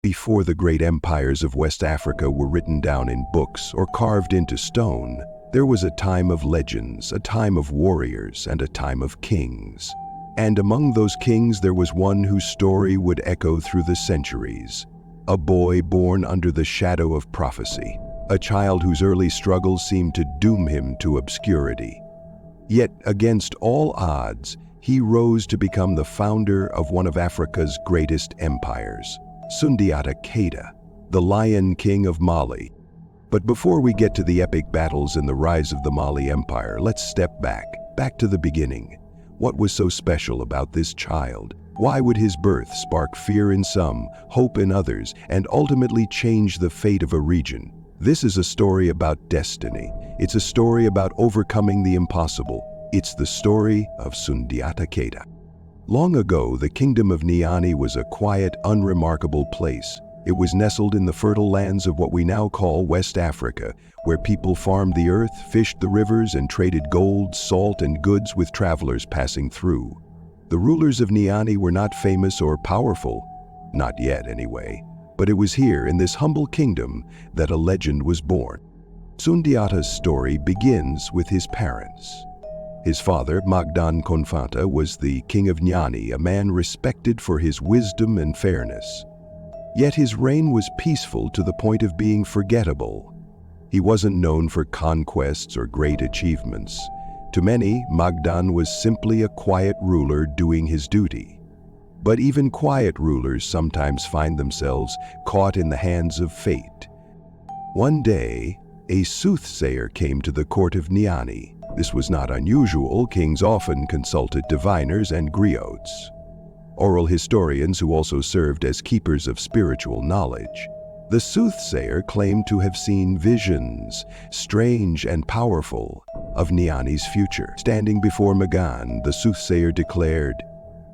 Before the great empires of West Africa were written down in books or carved into stone, there was a time of legends, a time of warriors, and a time of kings. And among those kings there was one whose story would echo through the centuries. A boy born under the shadow of prophecy, a child whose early struggles seemed to doom him to obscurity. Yet, against all odds, he rose to become the founder of one of Africa's greatest empires, Sundiata Keita, the Lion King of Mali. But before we get to the epic battles and the rise of the Mali Empire, let's step back to the beginning. What was so special about this child? Why would his birth spark fear in some, hope in others, and ultimately change the fate of a region? This is a story about destiny. It's a story about overcoming the impossible. It's the story of Sundiata Keita. Long ago, the kingdom of Niani was a quiet, unremarkable place. It was nestled in the fertile lands of what we now call West Africa, where people farmed the earth, fished the rivers, and traded gold, salt, and goods with travelers passing through. The rulers of Niani were not famous or powerful, not yet anyway, but it was here in this humble kingdom that a legend was born. Sundiata's story begins with his parents. His father, Magdan Konfanta, was the king of Niani, a man respected for his wisdom and fairness. Yet his reign was peaceful to the point of being forgettable. He wasn't known for conquests or great achievements. To many, Magdan was simply a quiet ruler doing his duty. But even quiet rulers sometimes find themselves caught in the hands of fate. One day, a soothsayer came to the court of Niani. This was not unusual. Kings often consulted diviners and griots, oral historians who also served as keepers of spiritual knowledge. The soothsayer claimed to have seen visions, strange and powerful, of Niani's future. Standing before Magan, the soothsayer declared,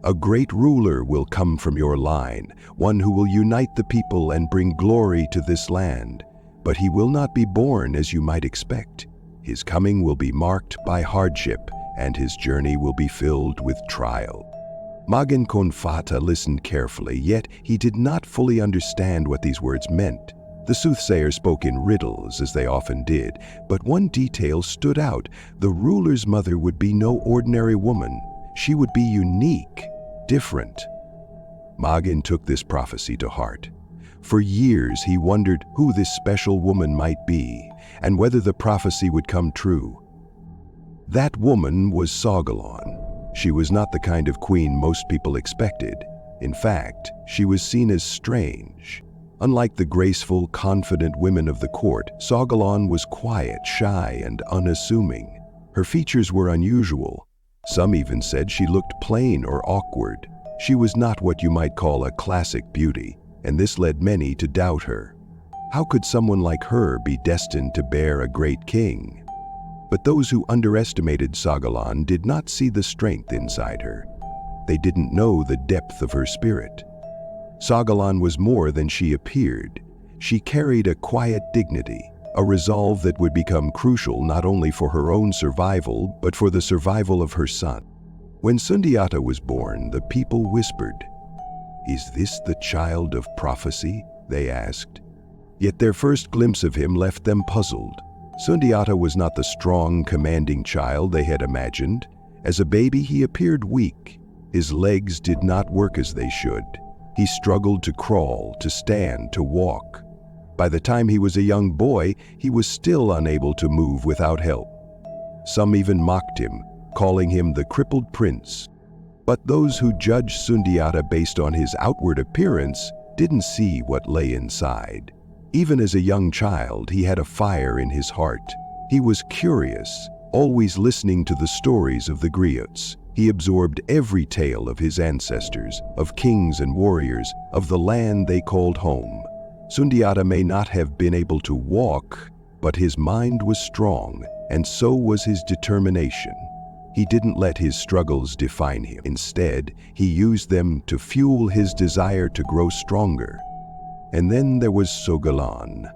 "A great ruler will come from your line, one who will unite the people and bring glory to this land. But he will not be born as you might expect. His coming will be marked by hardship, and his journey will be filled with trial." Magan Konfata listened carefully, yet he did not fully understand what these words meant. The soothsayer spoke in riddles, as they often did, but one detail stood out. The ruler's mother would be no ordinary woman. She would be unique, different. Magan took this prophecy to heart. For years he wondered who this special woman might be, and whether the prophecy would come true. That woman was Sogolon. She was not the kind of queen most people expected. In fact, she was seen as strange. Unlike the graceful, confident women of the court, Sogolon was quiet, shy, and unassuming. Her features were unusual. Some even said she looked plain or awkward. She was not what you might call a classic beauty, and this led many to doubt her. How could someone like her be destined to bear a great king? But those who underestimated Sogolon did not see the strength inside her. They didn't know the depth of her spirit. Sogolon was more than she appeared. She carried a quiet dignity, a resolve that would become crucial not only for her own survival, but for the survival of her son. When Sundiata was born, the people whispered, "Is this the child of prophecy?" they asked. Yet their first glimpse of him left them puzzled. Sundiata was not the strong, commanding child they had imagined. As a baby, he appeared weak. His legs did not work as they should. He struggled to crawl, to stand, to walk. By the time he was a young boy, he was still unable to move without help. Some even mocked him, calling him the crippled prince. But those who judged Sundiata based on his outward appearance didn't see what lay inside. Even as a young child, he had a fire in his heart. He was curious, always listening to the stories of the griots. He absorbed every tale of his ancestors, of kings and warriors, of the land they called home. Sundiata may not have been able to walk, but his mind was strong, and so was his determination. He didn't let his struggles define him. Instead, he used them to fuel his desire to grow stronger. And then there was Sogolon.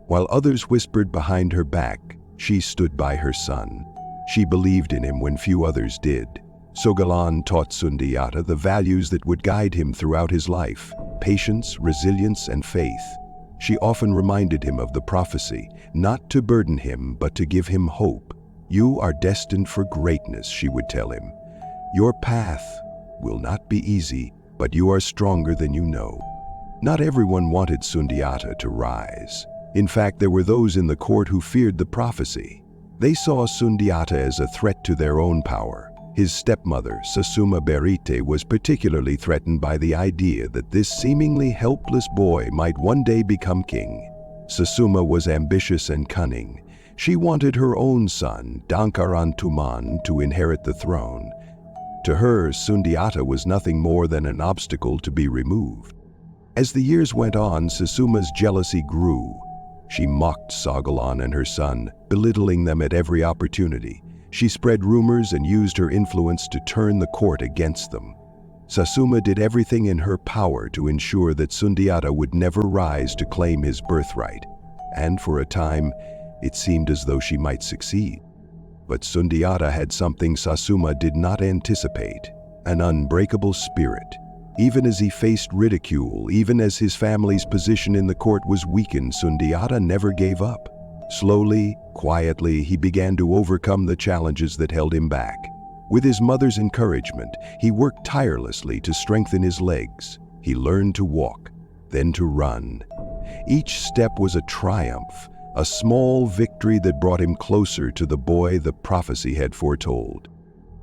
While others whispered behind her back, she stood by her son. She believed in him when few others did. Sogolon taught Sundiata the values that would guide him throughout his life: patience, resilience, and faith. She often reminded him of the prophecy, not to burden him, but to give him hope. "You are destined for greatness," she would tell him. "Your path will not be easy, but you are stronger than you know." Not everyone wanted Sundiata to rise. In fact, there were those in the court who feared the prophecy. They saw Sundiata as a threat to their own power. His stepmother, Soumaoro, was particularly threatened by the idea that this seemingly helpless boy might one day become king. Soumaoro was ambitious and cunning. She wanted her own son, Dankarantuman, to inherit the throne. To her, Sundiata was nothing more than an obstacle to be removed. As the years went on, Soumaoro's jealousy grew. She mocked Sougalan and her son, belittling them at every opportunity. She spread rumors and used her influence to turn the court against them. Soumaoro did everything in her power to ensure that Sundiata would never rise to claim his birthright. And for a time, it seemed as though she might succeed. But Sundiata had something Soumaoro did not anticipate: an unbreakable spirit. Even as he faced ridicule, even as his family's position in the court was weakened, Sundiata never gave up. Slowly, quietly, he began to overcome the challenges that held him back. With his mother's encouragement, he worked tirelessly to strengthen his legs. He learned to walk, then to run. Each step was a triumph, a small victory that brought him closer to the boy the prophecy had foretold.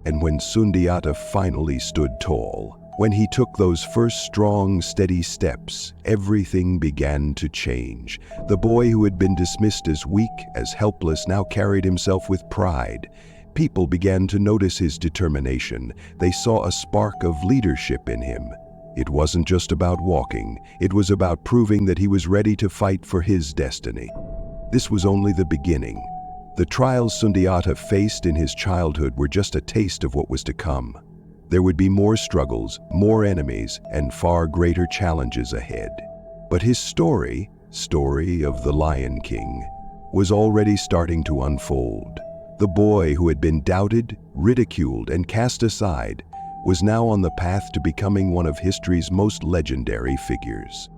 And when Sundiata finally stood tall, when he took those first strong, steady steps, everything began to change. The boy who had been dismissed as weak, as helpless, now carried himself with pride. People began to notice his determination. They saw a spark of leadership in him. It wasn't just about walking. It was about proving that he was ready to fight for his destiny. This was only the beginning. The trials Sundiata faced in his childhood were just a taste of what was to come. There would be more struggles, more enemies, and far greater challenges ahead. But his story of the Lion King, was already starting to unfold. The boy who had been doubted, ridiculed, and cast aside was now on the path to becoming one of history's most legendary figures.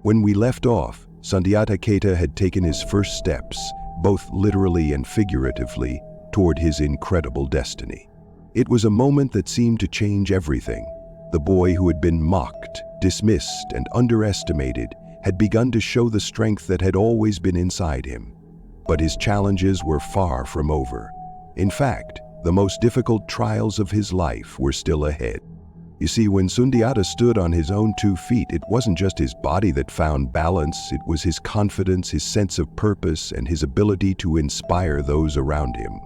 When we left off, Sundiata Keita had taken his first steps, both literally and figuratively, toward his incredible destiny. It was a moment that seemed to change everything. The boy who had been mocked, dismissed, and underestimated had begun to show the strength that had always been inside him. But his challenges were far from over. In fact, the most difficult trials of his life were still ahead. You see, when Sundiata stood on his own 2 feet, it wasn't just his body that found balance, it was his confidence, his sense of purpose, and his ability to inspire those around him.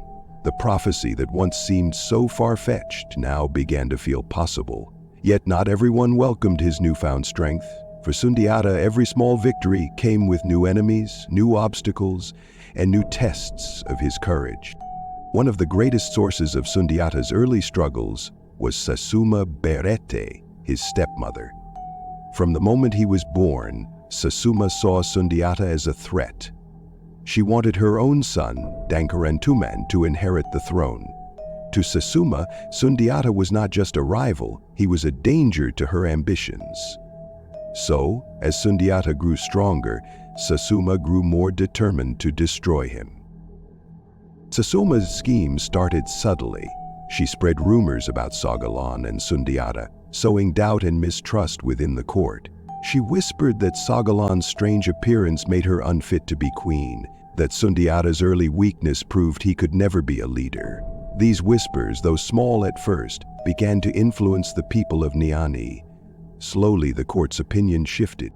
The prophecy that once seemed so far-fetched now began to feel possible. Yet not everyone welcomed his newfound strength. For Sundiata, every small victory came with new enemies, new obstacles, and new tests of his courage. One of the greatest sources of Sundiata's early struggles was Soumaoro, his stepmother. From the moment he was born, Soumaoro saw Sundiata as a threat. She wanted her own son, Dankarantuman, to inherit the throne. To Soumaoro, Sundiata was not just a rival, he was a danger to her ambitions. So, as Sundiata grew stronger, Soumaoro grew more determined to destroy him. Soumaoro's scheme started subtly. She spread rumors about Sougalan and Sundiata, sowing doubt and mistrust within the court. She whispered that Sougalan's strange appearance made her unfit to be queen, that Sundiata's early weakness proved he could never be a leader. These whispers, though small at first, began to influence the people of Niani. Slowly, the court's opinion shifted.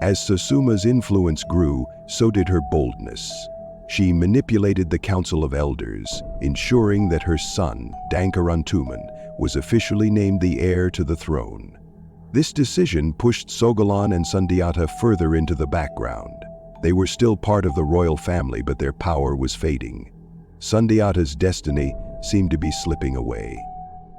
As Soumaoro's influence grew, so did her boldness. She manipulated the Council of Elders, ensuring that her son, Dankarantuman, was officially named the heir to the throne. This decision pushed Sougalan and Sundiata further into the background. They were still part of the royal family, but their power was fading. Sundiata's destiny seemed to be slipping away.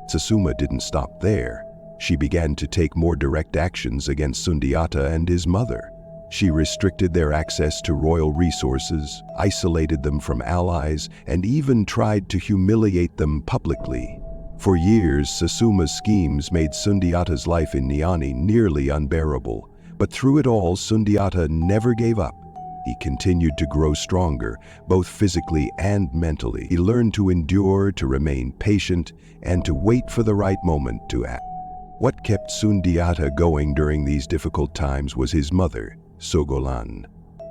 Soumaoro didn't stop there. She began to take more direct actions against Sundiata and his mother. She restricted their access to royal resources, isolated them from allies, and even tried to humiliate them publicly. For years, Susuma's schemes made Sundiata's life in Niani nearly unbearable. But through it all, Sundiata never gave up. He continued to grow stronger, both physically and mentally. He learned to endure, to remain patient, and to wait for the right moment to act. What kept Sundiata going during these difficult times was his mother, Sogolan.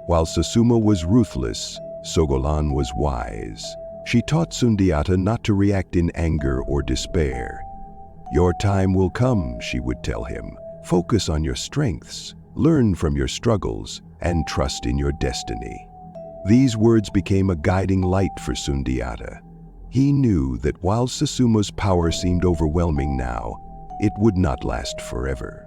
While Susuma was ruthless, Sogolan was wise. She taught Sundiata not to react in anger or despair. "Your time will come," she would tell him. "Focus on your strengths, learn from your struggles, and trust in your destiny." These words became a guiding light for Sundiata. He knew that while Susuma's power seemed overwhelming now, it would not last forever.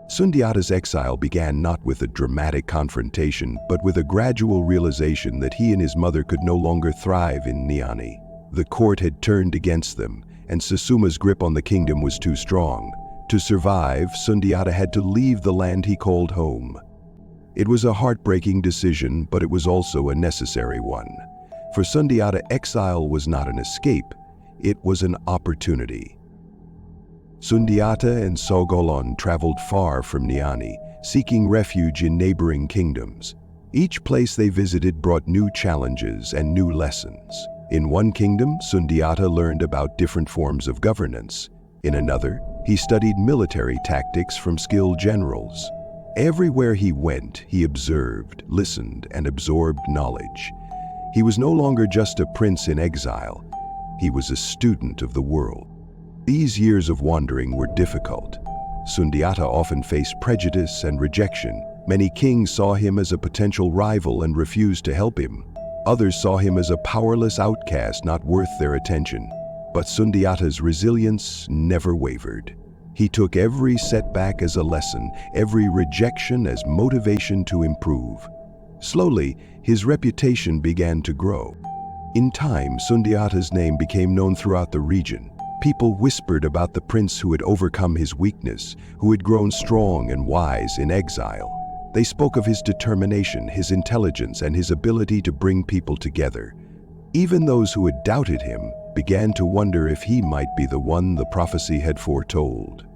Sundiata's exile began not with a dramatic confrontation, but with a gradual realization that he and his mother could no longer thrive in Niani. The court had turned against them, and Susuma's grip on the kingdom was too strong. To survive, Sundiata had to leave the land he called home. It was a heartbreaking decision, but it was also a necessary one. For Sundiata, exile was not an escape, it was an opportunity. Sundiata and Sogolan traveled far from Niani, seeking refuge in neighboring kingdoms. Each place they visited brought new challenges and new lessons. In one kingdom, Sundiata learned about different forms of governance. In another, he studied military tactics from skilled generals. Everywhere he went, he observed, listened, and absorbed knowledge. He was no longer just a prince in exile. He was a student of the world. These years of wandering were difficult. Sundiata often faced prejudice and rejection. Many kings saw him as a potential rival and refused to help him. Others saw him as a powerless outcast not worth their attention. But Sundiata's resilience never wavered. He took every setback as a lesson, every rejection as motivation to improve. Slowly, his reputation began to grow. In time, Sundiata's name became known throughout the region. People whispered about the prince who had overcome his weakness, who had grown strong and wise in exile. They spoke of his determination, his intelligence, and his ability to bring people together. Even those who had doubted him began to wonder if he might be the one the prophecy had foretold.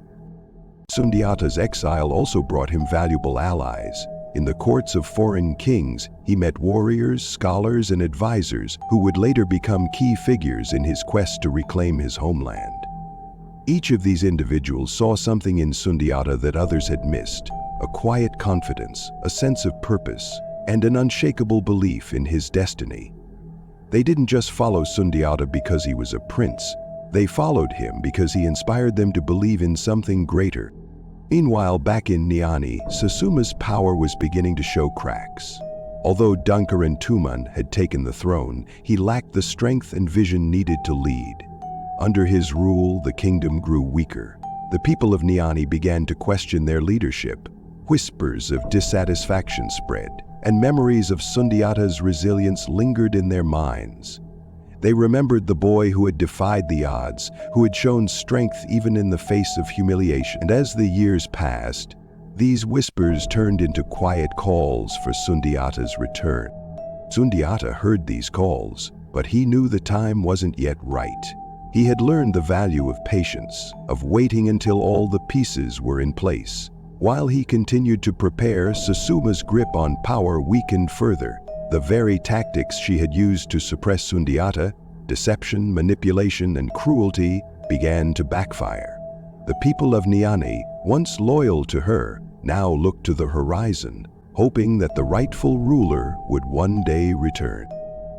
Sundiata's exile also brought him valuable allies. In the courts of foreign kings, he met warriors, scholars, and advisors who would later become key figures in his quest to reclaim his homeland. Each of these individuals saw something in Sundiata that others had missed: a quiet confidence, a sense of purpose, and an unshakable belief in his destiny. They didn't just follow Sundiata because he was a prince. They followed him because he inspired them to believe in something greater. Meanwhile, back in Niani, Susuma's power was beginning to show cracks. Although Dunkaran Tuman had taken the throne, he lacked the strength and vision needed to lead. Under his rule, the kingdom grew weaker. The people of Niani began to question their leadership. Whispers of dissatisfaction spread, and memories of Sundiata's resilience lingered in their minds. They remembered the boy who had defied the odds, who had shown strength even in the face of humiliation. And as the years passed, these whispers turned into quiet calls for Sundiata's return. Sundiata heard these calls, but he knew the time wasn't yet right. He had learned the value of patience, of waiting until all the pieces were in place. While he continued to prepare, Susuma's grip on power weakened further. The very tactics she had used to suppress Sundiata, deception, manipulation, and cruelty, began to backfire. The people of Niani, once loyal to her, now looked to the horizon, hoping that the rightful ruler would one day return.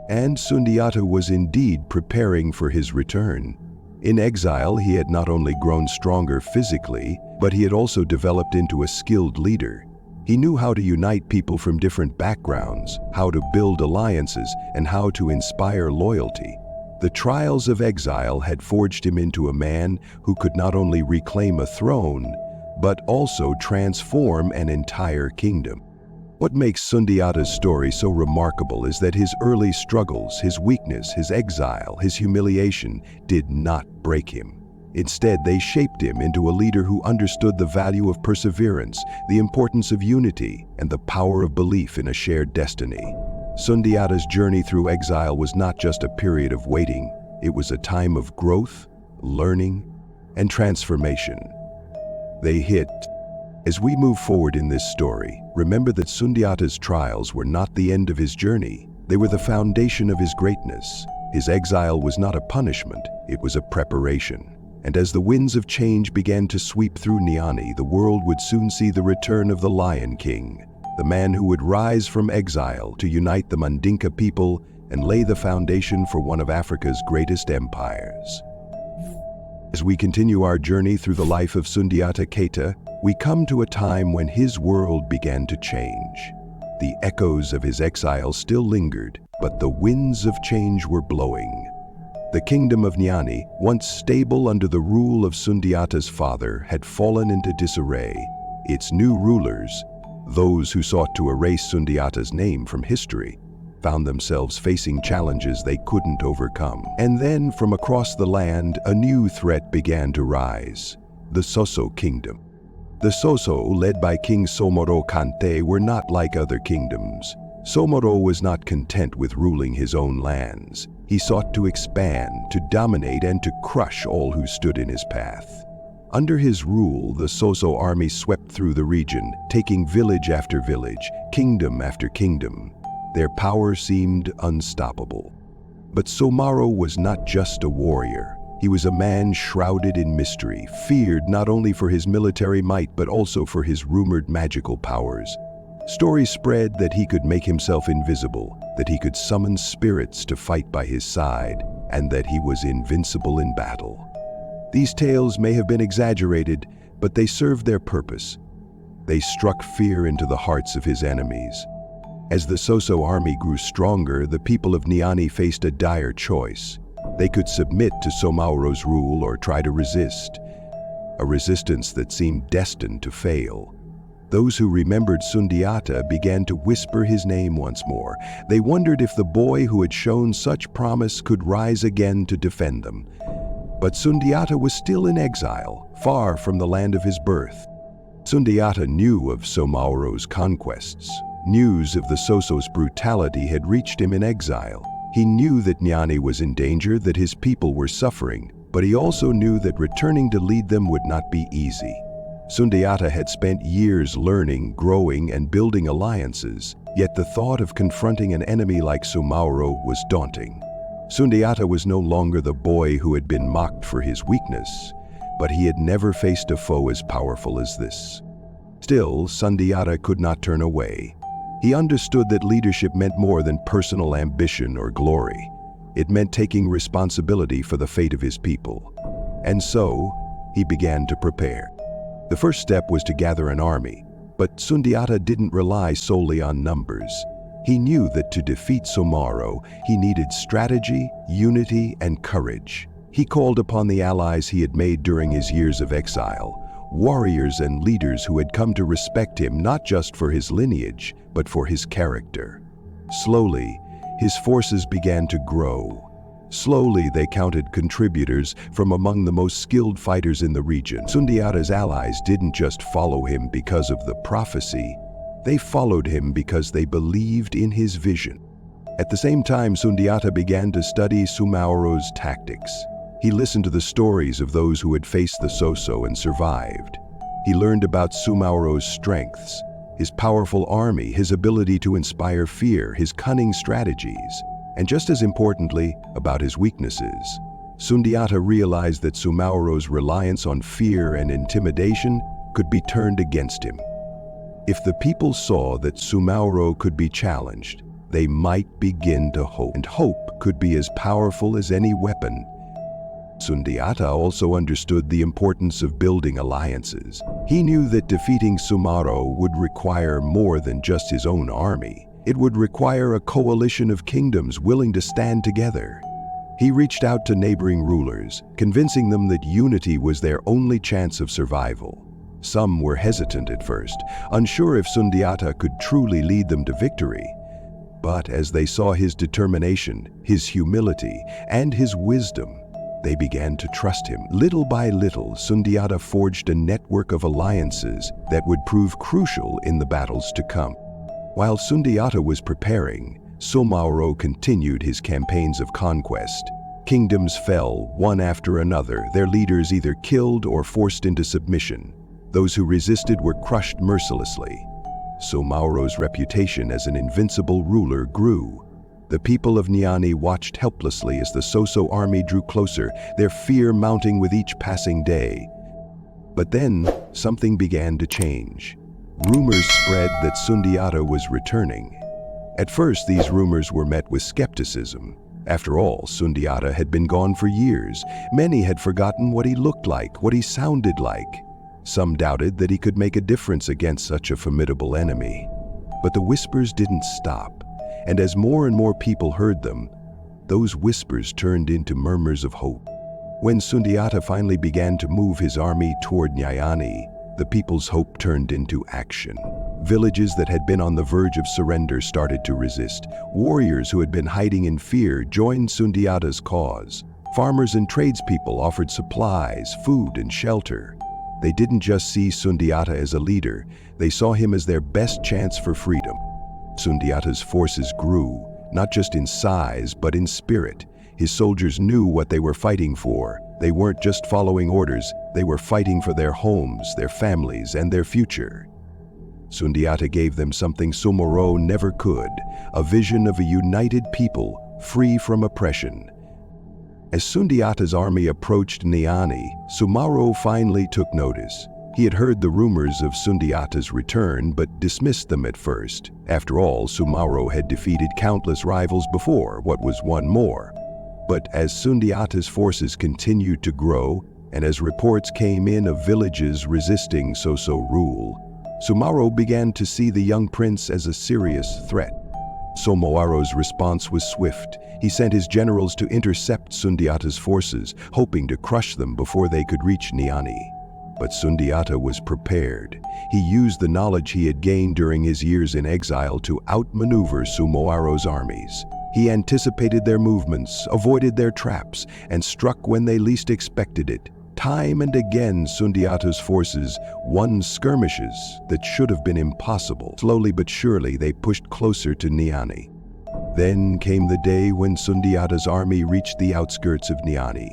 And Sundiata was indeed preparing for his return. In exile, he had not only grown stronger physically, but he had also developed into a skilled leader. He knew how to unite people from different backgrounds, how to build alliances, and how to inspire loyalty. The trials of exile had forged him into a man who could not only reclaim a throne, but also transform an entire kingdom. What makes Sundiata's story so remarkable is that his early struggles, his weakness, his exile, his humiliation did not break him. Instead, they shaped him into a leader who understood the value of perseverance, the importance of unity, and the power of belief in a shared destiny. Sundiata's journey through exile was not just a period of waiting, it was a time of growth, learning, and transformation. They hit. As we move forward in this story, remember that Sundiata's trials were not the end of his journey. They were the foundation of his greatness. His exile was not a punishment, it was a preparation. And as the winds of change began to sweep through Niani, the world would soon see the return of the Lion King, the man who would rise from exile to unite the Mandinka people and lay the foundation for one of Africa's greatest empires. As we continue our journey through the life of Sundiata Keita, we come to a time when his world began to change. The echoes of his exile still lingered, but the winds of change were blowing. The kingdom of Niani, once stable under the rule of Sundiata's father, had fallen into disarray. Its new rulers, those who sought to erase Sundiata's name from history, found themselves facing challenges they couldn't overcome. And then, from across the land, a new threat began to rise: the Soso kingdom. The Soso, led by King Soumaoro Kanté, were not like other kingdoms. Soumaoro was not content with ruling his own lands. He sought to expand, to dominate, and to crush all who stood in his path. Under his rule, the Soso army swept through the region, taking village after village, kingdom after kingdom. Their power seemed unstoppable. But Soumaoro was not just a warrior. He was a man shrouded in mystery, feared not only for his military might but also for his rumored magical powers. Stories spread that he could make himself invisible, that he could summon spirits to fight by his side, and that he was invincible in battle. These tales may have been exaggerated, but they served their purpose. They struck fear into the hearts of his enemies. As the Soso army grew stronger, the people of Niani faced a dire choice. They could submit to Soumaoro's rule or try to resist, a resistance that seemed destined to fail. Those who remembered Sundiata began to whisper his name once more. They wondered if the boy who had shown such promise could rise again to defend them. But Sundiata was still in exile, far from the land of his birth. Sundiata knew of Soumaoro's conquests. News of the Soso's brutality had reached him in exile. He knew that Niani was in danger, that his people were suffering, but he also knew that returning to lead them would not be easy. Sundiata had spent years learning, growing, and building alliances, yet the thought of confronting an enemy like Soumaoro was daunting. Sundiata was no longer the boy who had been mocked for his weakness, but he had never faced a foe as powerful as this. Still, Sundiata could not turn away. He understood that leadership meant more than personal ambition or glory. It meant taking responsibility for the fate of his people. And so, he began to prepare. The first step was to gather an army, but Sundiata didn't rely solely on numbers. He knew that to defeat Soumaoro, he needed strategy, unity, and courage. He called upon the allies he had made during his years of exile, warriors and leaders who had come to respect him not just for his lineage, but for his character. Slowly, his forces began to grow. Slowly, they counted contributors from among the most skilled fighters in the region. Sundiata's allies didn't just follow him because of the prophecy. They followed him because they believed in his vision. At the same time, Sundiata began to study Soumaoro's tactics. He listened to the stories of those who had faced the Soso and survived. He learned about Soumaoro's strengths, his powerful army, his ability to inspire fear, his cunning strategies, and just as importantly, about his weaknesses. Sundiata realized that Soumaoro's reliance on fear and intimidation could be turned against him. If the people saw that Soumaoro could be challenged, they might begin to hope, and hope could be as powerful as any weapon. Sundiata also understood the importance of building alliances. He knew that defeating Soumaoro would require more than just his own army. It would require a coalition of kingdoms willing to stand together. He reached out to neighboring rulers, convincing them that unity was their only chance of survival. Some were hesitant at first, unsure if Sundiata could truly lead them to victory. But as they saw his determination, his humility, and his wisdom, they began to trust him. Little by little, Sundiata forged a network of alliances that would prove crucial in the battles to come. While Sundiata was preparing, Soumaoro continued his campaigns of conquest. Kingdoms fell, one after another, their leaders either killed or forced into submission. Those who resisted were crushed mercilessly. Soumaoro's reputation as an invincible ruler grew. The people of Niani watched helplessly as the Soso army drew closer, their fear mounting with each passing day. But then, something began to change. Rumors spread that Sundiata was returning. At first, these rumors were met with skepticism. After all, Sundiata had been gone for years. Many had forgotten what he looked like, what he sounded like. Some doubted that he could make a difference against such a formidable enemy. But the whispers didn't stop, and as more and more people heard them, those whispers turned into murmurs of hope. When Sundiata finally began to move his army toward Nyayani, the people's hope turned into action. Villages that had been on the verge of surrender started to resist. Warriors who had been hiding in fear joined Sundiata's cause. Farmers and tradespeople offered supplies, food, and shelter. They didn't just see Sundiata as a leader, they saw him as their best chance for freedom. Sundiata's forces grew, not just in size, but in spirit. His soldiers knew what they were fighting for. They weren't just following orders, they were fighting for their homes, their families, and their future. Sundiata gave them something Soumaoro never could, a vision of a united people, free from oppression. As Sundiata's army approached Niani, Soumaoro finally took notice. He had heard the rumors of Sundiata's return, but dismissed them at first. After all, Soumaoro had defeated countless rivals before, what was one more? But as Sundiata's forces continued to grow, and as reports came in of villages resisting Soso rule, Soumaoro began to see the young prince as a serious threat. Soumaoro's response was swift. He sent his generals to intercept Sundiata's forces, hoping to crush them before they could reach Niani. But Sundiata was prepared. He used the knowledge he had gained during his years in exile to outmaneuver Soumaoro's armies. He anticipated their movements, avoided their traps, and struck when they least expected it. Time and again, Sundiata's forces won skirmishes that should have been impossible. Slowly but surely, they pushed closer to Niani. Then came the day when Sundiata's army reached the outskirts of Niani.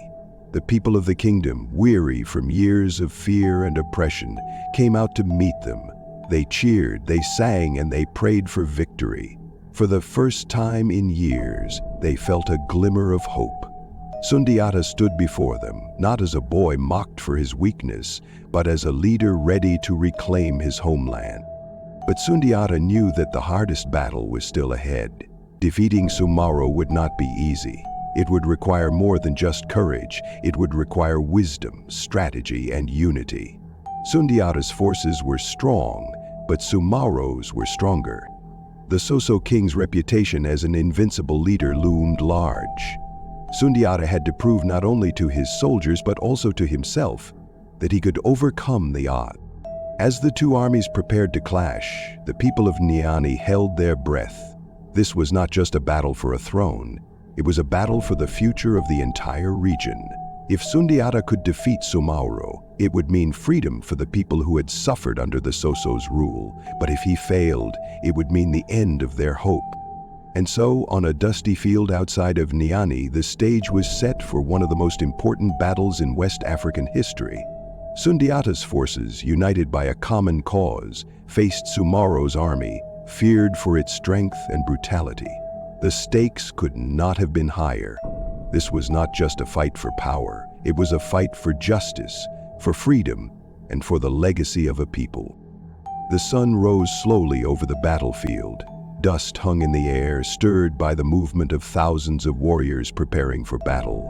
The people of the kingdom, weary from years of fear and oppression, came out to meet them. They cheered, they sang, and they prayed for victory. For the first time in years, they felt a glimmer of hope. Sundiata stood before them, not as a boy mocked for his weakness, but as a leader ready to reclaim his homeland. But Sundiata knew that the hardest battle was still ahead. Defeating Soumaoro would not be easy. It would require more than just courage. It would require wisdom, strategy, and unity. Sundiata's forces were strong, but Soumaoro's were stronger. The Soso king's reputation as an invincible leader loomed large. Sundiata had to prove not only to his soldiers but also to himself that he could overcome the odds. As the two armies prepared to clash, the people of Niani held their breath. This was not just a battle for a throne, it was a battle for the future of the entire region. If Sundiata could defeat Soumaoro, it would mean freedom for the people who had suffered under the Soso's rule. But if he failed, it would mean the end of their hope. And so, on a dusty field outside of Niani, the stage was set for one of the most important battles in West African history. Sundiata's forces, united by a common cause, faced Soumaoro's army, feared for its strength and brutality. The stakes could not have been higher. This was not just a fight for power, it was a fight for justice, for freedom, and for the legacy of a people. The sun rose slowly over the battlefield. Dust hung in the air, stirred by the movement of thousands of warriors preparing for battle.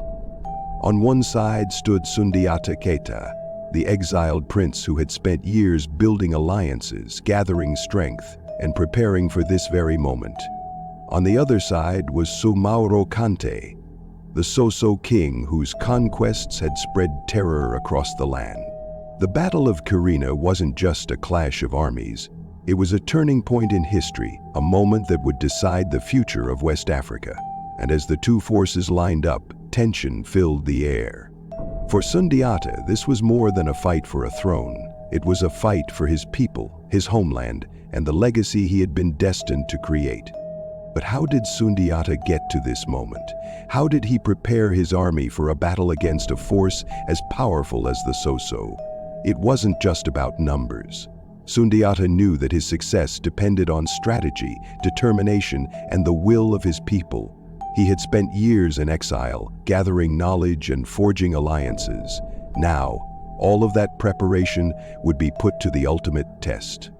On one side stood Sundiata Keita, the exiled prince who had spent years building alliances, gathering strength, and preparing for this very moment. On the other side was Soumaoro Kanté, the Soso king whose conquests had spread terror across the land. The Battle of Kirina wasn't just a clash of armies. It was a turning point in history, a moment that would decide the future of West Africa. And as the two forces lined up, tension filled the air. For Sundiata, this was more than a fight for a throne. It was a fight for his people, his homeland, and the legacy he had been destined to create. But how did Sundiata get to this moment? How did he prepare his army for a battle against a force as powerful as the Soso? It wasn't just about numbers. Sundiata knew that his success depended on strategy, determination, and the will of his people. He had spent years in exile, gathering knowledge and forging alliances. Now, all of that preparation would be put to the ultimate test.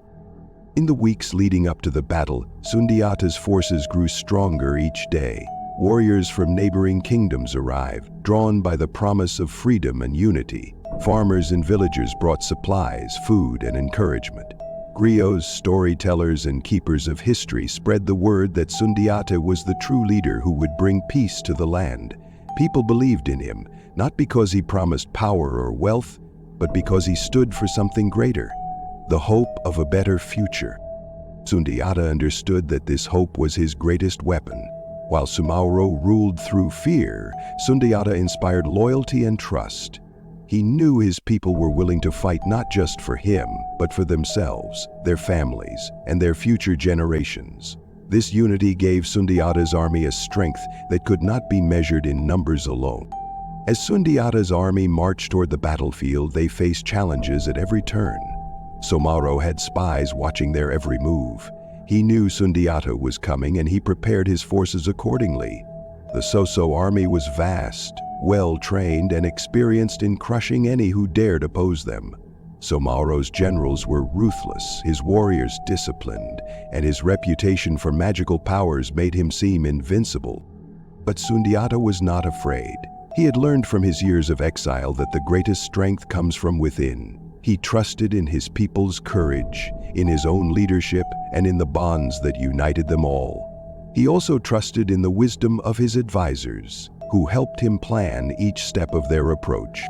In the weeks leading up to the battle, Sundiata's forces grew stronger each day. Warriors from neighboring kingdoms arrived, drawn by the promise of freedom and unity. Farmers and villagers brought supplies, food, and encouragement. Griots, storytellers, and keepers of history spread the word that Sundiata was the true leader who would bring peace to the land. People believed in him, not because he promised power or wealth, but because he stood for something greater, the hope of a better future. Sundiata understood that this hope was his greatest weapon. While Soumaoro ruled through fear, Sundiata inspired loyalty and trust. He knew his people were willing to fight not just for him, but for themselves, their families, and their future generations. This unity gave Sundiata's army a strength that could not be measured in numbers alone. As Sundiata's army marched toward the battlefield, they faced challenges at every turn. Soumaoro had spies watching their every move. He knew Sundiata was coming, and he prepared his forces accordingly. The Soso army was vast, well-trained, and experienced in crushing any who dared oppose them. Soumaoro's generals were ruthless, his warriors disciplined, and his reputation for magical powers made him seem invincible. But Sundiata was not afraid. He had learned from his years of exile that the greatest strength comes from within. He trusted in his people's courage, in his own leadership, and in the bonds that united them all. He also trusted in the wisdom of his advisors, who helped him plan each step of their approach.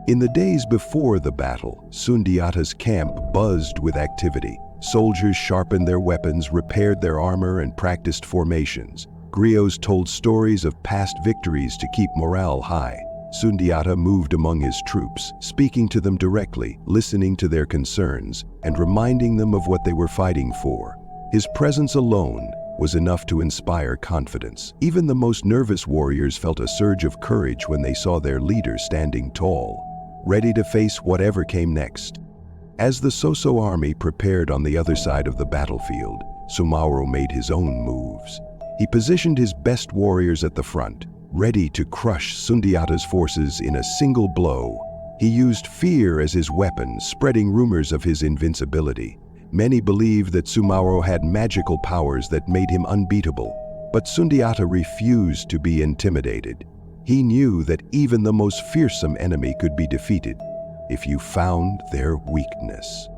In the days before the battle, Sundiata's camp buzzed with activity. Soldiers sharpened their weapons, repaired their armor, and practiced formations. Griots told stories of past victories to keep morale high. Sundiata moved among his troops, speaking to them directly, listening to their concerns, and reminding them of what they were fighting for. His presence alone was enough to inspire confidence. Even the most nervous warriors felt a surge of courage when they saw their leader standing tall, ready to face whatever came next. As the Soso army prepared on the other side of the battlefield, Soumaoro made his own moves. He positioned his best warriors at the front, ready to crush Sundiata's forces in a single blow. He used fear as his weapon, spreading rumors of his invincibility. Many believed that Soumaoro had magical powers that made him unbeatable, but Sundiata refused to be intimidated. He knew that even the most fearsome enemy could be defeated if you found their weakness.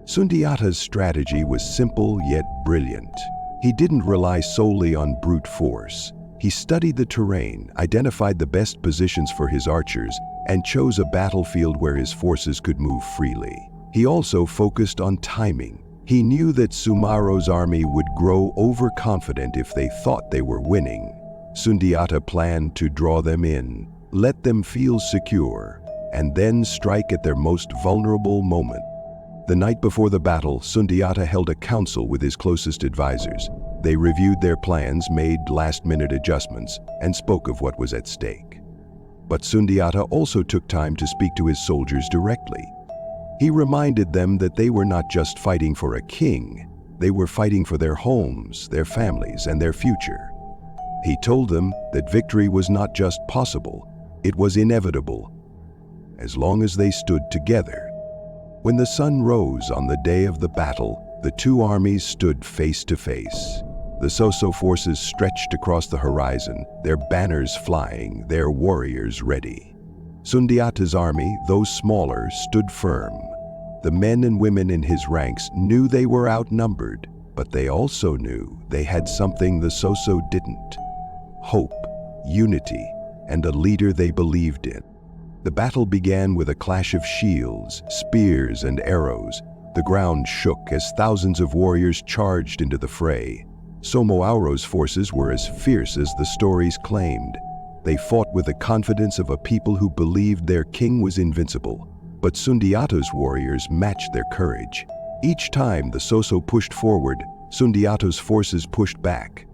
Sundiata's strategy was simple yet brilliant. He didn't rely solely on brute force. He studied the terrain, identified the best positions for his archers, and chose a battlefield where his forces could move freely. He also focused on timing. He knew that Soumaoro's army would grow overconfident if they thought they were winning. Sundiata planned to draw them in, let them feel secure, and then strike at their most vulnerable moment. The night before the battle, Sundiata held a council with his closest advisors. They reviewed their plans, made last-minute adjustments, and spoke of what was at stake. But Sundiata also took time to speak to his soldiers directly. He reminded them that they were not just fighting for a king, they were fighting for their homes, their families, and their future. He told them that victory was not just possible, it was inevitable, as long as they stood together. When the sun rose on the day of the battle, the two armies stood face to face. The Soso forces stretched across the horizon, their banners flying, their warriors ready. Sundiata's army, though smaller, stood firm. The men and women in his ranks knew they were outnumbered, but they also knew they had something the Soso didn't: hope, unity, and a leader they believed in. The battle began with a clash of shields, spears, and arrows. The ground shook as thousands of warriors charged into the fray. Soumaoro's forces were as fierce as the stories claimed. They fought with the confidence of a people who believed their king was invincible. But Sundiata's warriors matched their courage. Each time the Soso pushed forward, Sundiata's forces pushed back.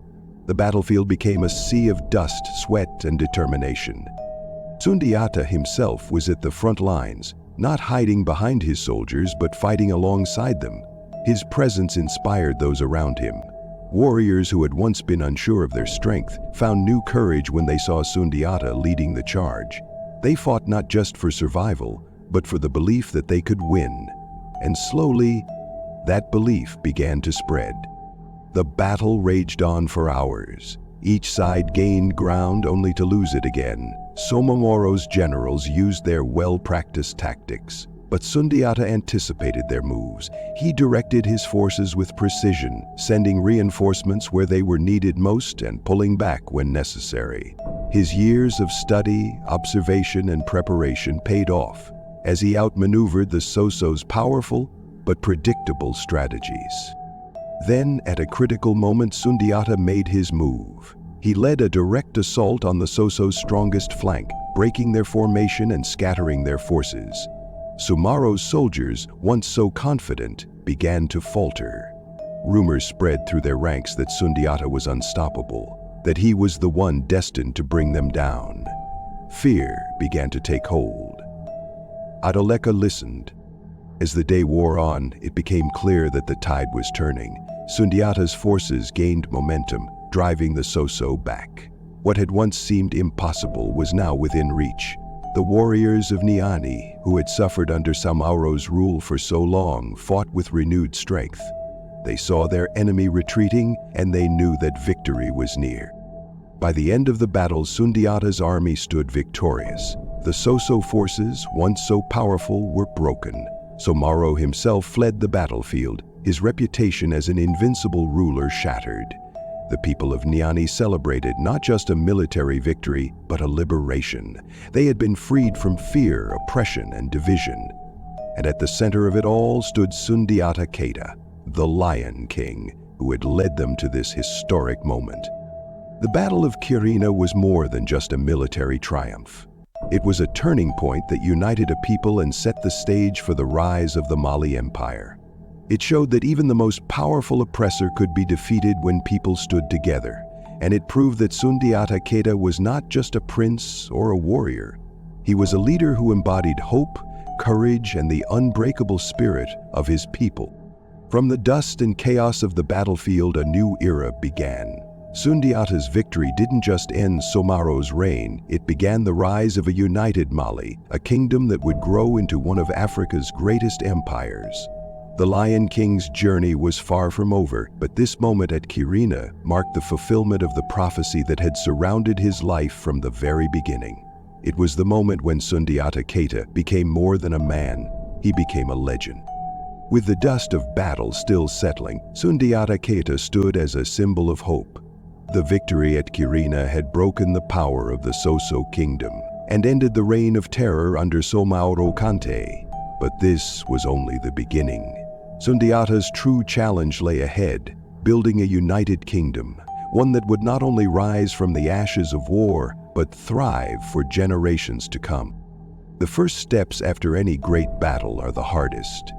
The battlefield became a sea of dust, sweat, and determination. Sundiata himself was at the front lines, not hiding behind his soldiers but fighting alongside them. His presence inspired those around him. Warriors who had once been unsure of their strength found new courage when they saw Sundiata leading the charge. They fought not just for survival, but for the belief that they could win. And slowly, that belief began to spread. The battle raged on for hours. Each side gained ground only to lose it again. Soumaoro's generals used their well-practiced tactics, but Sundiata anticipated their moves. He directed his forces with precision, sending reinforcements where they were needed most and pulling back when necessary. His years of study, observation, and preparation paid off as he outmaneuvered the Soso's powerful but predictable strategies. Then, at a critical moment, Sundiata made his move. He led a direct assault on the Soso's strongest flank, breaking their formation and scattering their forces. Soumaoro's soldiers, once so confident, began to falter. Rumors spread through their ranks that Sundiata was unstoppable, that he was the one destined to bring them down. Fear began to take hold. Adoleka listened. As the day wore on, it became clear that the tide was turning. Sundiata's forces gained momentum, driving the Soso back. What had once seemed impossible was now within reach. The warriors of Niani, who had suffered under Soumaoro's rule for so long, fought with renewed strength. They saw their enemy retreating, and they knew that victory was near. By the end of the battle, Sundiata's army stood victorious. The Soso forces, once so powerful, were broken. Soumaoro himself fled the battlefield, his reputation as an invincible ruler shattered. The people of Niani celebrated not just a military victory, but a liberation. They had been freed from fear, oppression, and division. And at the center of it all stood Sundiata Keita, the Lion King, who had led them to this historic moment. The Battle of Quirina was more than just a military triumph. It was a turning point that united a people and set the stage for the rise of the Mali Empire. It showed that even the most powerful oppressor could be defeated when people stood together, and it proved that Sundiata Keita was not just a prince or a warrior. He was a leader who embodied hope, courage, and the unbreakable spirit of his people. From the dust and chaos of the battlefield, a new era began. Sundiata's victory didn't just end Soumaoro's reign, it began the rise of a united Mali, a kingdom that would grow into one of Africa's greatest empires. The Lion King's journey was far from over, but this moment at Quirina marked the fulfillment of the prophecy that had surrounded his life from the very beginning. It was the moment when Sundiata Keita became more than a man, he became a legend. With the dust of battle still settling, Sundiata Keita stood as a symbol of hope. The victory at Quirina had broken the power of the Soso kingdom and ended the reign of terror under Soumaoro Kanté. But this was only the beginning. Sundiata's true challenge lay ahead, building a united kingdom, one that would not only rise from the ashes of war, but thrive for generations to come. The first steps after any great battle are the hardest.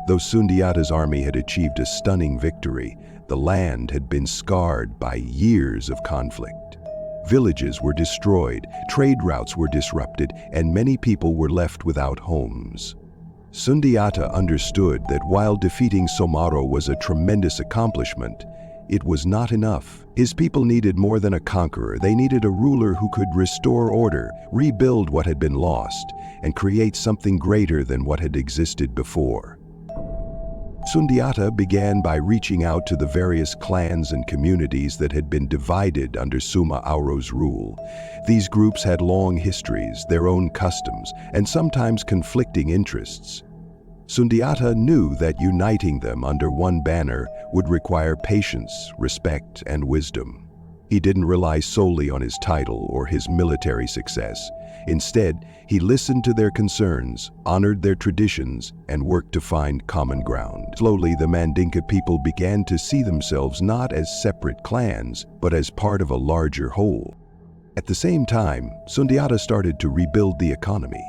Though Sundiata's army had achieved a stunning victory, the land had been scarred by years of conflict. Villages were destroyed, trade routes were disrupted, and many people were left without homes. Sundiata understood that while defeating Soumaoro was a tremendous accomplishment, it was not enough. His people needed more than a conqueror. They needed a ruler who could restore order, rebuild what had been lost, and create something greater than what had existed before. Sundiata began by reaching out to the various clans and communities that had been divided under Soumaoro's rule. These groups had long histories, their own customs, and sometimes conflicting interests. Sundiata knew that uniting them under one banner would require patience, respect, and wisdom. He didn't rely solely on his title or his military success. Instead, he listened to their concerns, honored their traditions, and worked to find common ground. Slowly, the Mandinka people began to see themselves not as separate clans, but as part of a larger whole. At the same time, Sundiata started to rebuild the economy.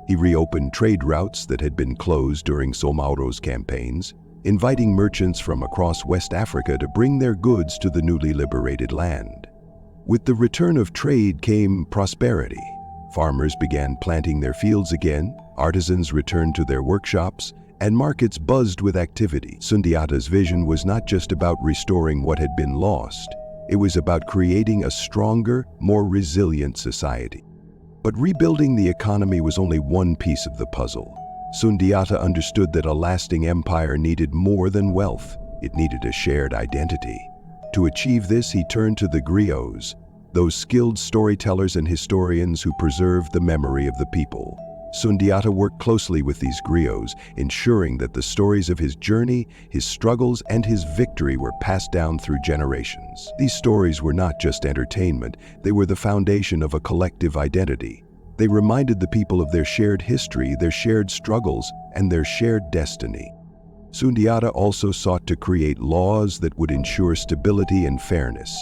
He reopened trade routes that had been closed during Soumaoro's campaigns. inviting merchants from across West Africa to bring their goods to the newly liberated land. With the return of trade came prosperity. Farmers began planting their fields again, artisans returned to their workshops, and markets buzzed with activity. Sundiata's vision was not just about restoring what had been lost. It was about creating a stronger, more resilient society. But rebuilding the economy was only one piece of the puzzle. Sundiata understood that a lasting empire needed more than wealth. It needed a shared identity. To achieve this, he turned to the griots, those skilled storytellers and historians who preserved the memory of the people. Sundiata worked closely with these griots, ensuring that the stories of his journey, his struggles, and his victory were passed down through generations. These stories were not just entertainment, they were the foundation of a collective identity. They reminded the people of their shared history, their shared struggles, and their shared destiny. Sundiata also sought to create laws that would ensure stability and fairness.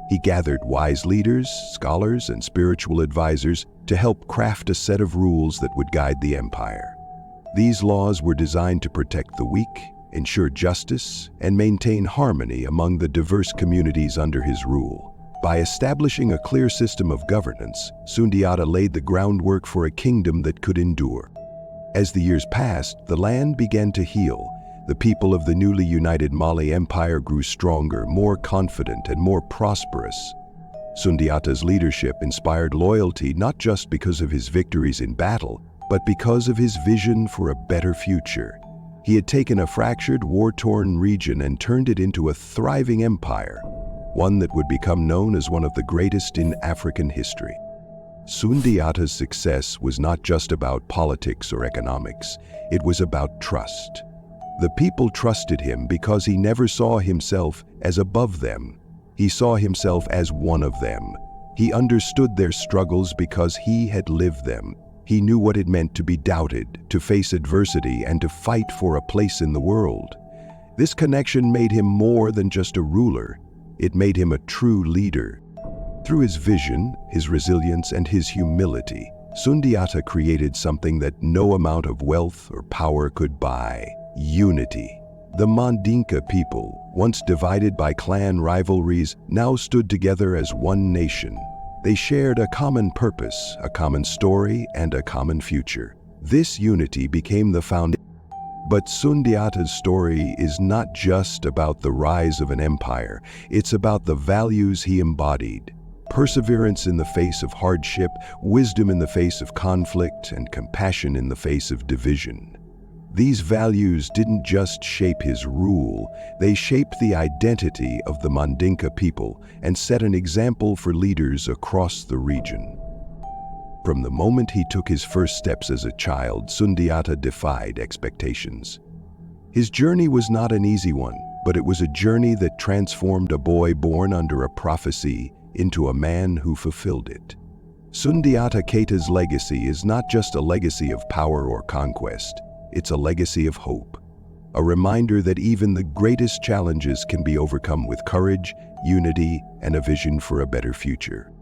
He gathered wise leaders, scholars, and spiritual advisors to help craft a set of rules that would guide the empire. These laws were designed to protect the weak, ensure justice, and maintain harmony among the diverse communities under his rule. By establishing a clear system of governance, Sundiata laid the groundwork for a kingdom that could endure. As the years passed, the land began to heal. The people of the newly united Mali Empire grew stronger, more confident, and more prosperous. Sundiata's leadership inspired loyalty not just because of his victories in battle, but because of his vision for a better future. He had taken a fractured, war-torn region and turned it into a thriving empire, one that would become known as one of the greatest in African history. Sundiata's success was not just about politics or economics, it was about trust. The people trusted him because he never saw himself as above them. He saw himself as one of them. He understood their struggles because he had lived them. He knew what it meant to be doubted, to face adversity, and to fight for a place in the world. This connection made him more than just a ruler. It made him a true leader. Through his vision, his resilience, and his humility, Sundiata created something that no amount of wealth or power could buy: unity. The Mandinka people, once divided by clan rivalries, now stood together as one nation. They shared a common purpose, a common story, and a common future. This unity became the foundation. But Sundiata's story is not just about the rise of an empire, it's about the values he embodied. Perseverance in the face of hardship, wisdom in the face of conflict, and compassion in the face of division. These values didn't just shape his rule, they shaped the identity of the Mandinka people and set an example for leaders across the region. From the moment he took his first steps as a child, Sundiata defied expectations. His journey was not an easy one, but it was a journey that transformed a boy born under a prophecy into a man who fulfilled it. Sundiata Keita's legacy is not just a legacy of power or conquest. It's a legacy of hope, a reminder that even the greatest challenges can be overcome with courage, unity, and a vision for a better future.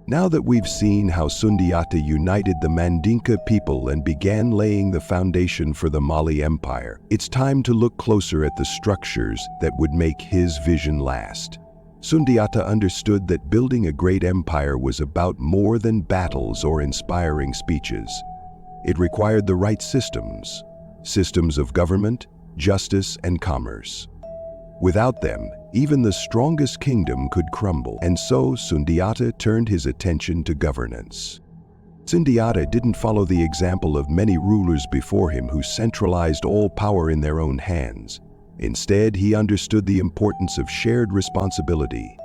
Now that we've seen how Sundiata united the Mandinka people and began laying the foundation for the Mali Empire, it's time to look closer at the structures that would make his vision last. Sundiata understood that building a great empire was about more than battles or inspiring speeches. It required the right systems of government, justice, and commerce. Without them, even the strongest kingdom could crumble, and so Sundiata turned his attention to governance. Sundiata didn't follow the example of many rulers before him who centralized all power in their own hands. Instead, he understood the importance of shared responsibility.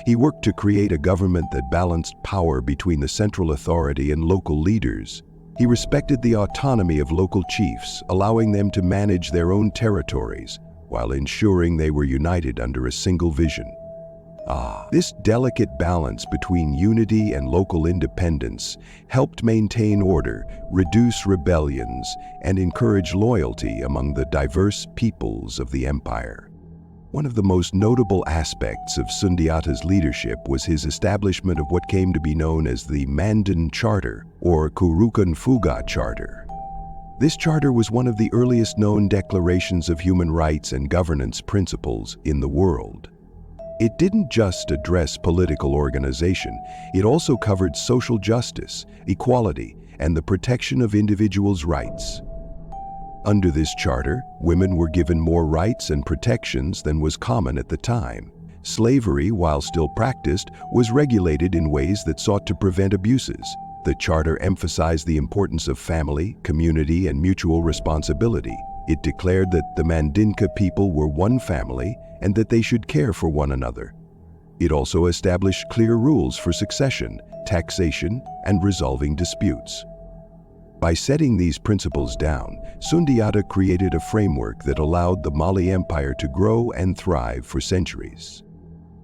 He worked to create a government that balanced power between the central authority and local leaders. He respected the autonomy of local chiefs, allowing them to manage their own territories, while ensuring they were united under a single vision. This delicate balance between unity and local independence helped maintain order, reduce rebellions, and encourage loyalty among the diverse peoples of the empire. One of the most notable aspects of Sundiata's leadership was his establishment of what came to be known as the Mandan Charter, or Kurukan Fuga Charter. This charter was one of the earliest known declarations of human rights and governance principles in the world. It didn't just address political organization, it also covered social justice, equality, and the protection of individuals' rights. Under this charter, women were given more rights and protections than was common at the time. Slavery, while still practiced, was regulated in ways that sought to prevent abuses. The charter emphasized the importance of family, community, and mutual responsibility. It declared that the Mandinka people were one family and that they should care for one another. It also established clear rules for succession, taxation, and resolving disputes. By setting these principles down, Sundiata created a framework that allowed the Mali Empire to grow and thrive for centuries.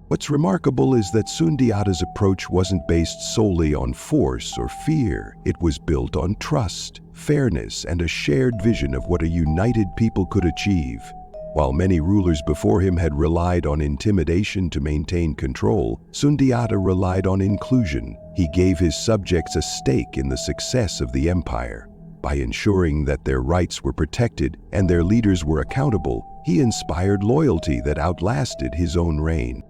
What's remarkable is that Sundiata's approach wasn't based solely on force or fear. It was built on trust, fairness, and a shared vision of what a united people could achieve. While many rulers before him had relied on intimidation to maintain control, Sundiata relied on inclusion. He gave his subjects a stake in the success of the empire. By ensuring that their rights were protected and their leaders were accountable, he inspired loyalty that outlasted his own reign.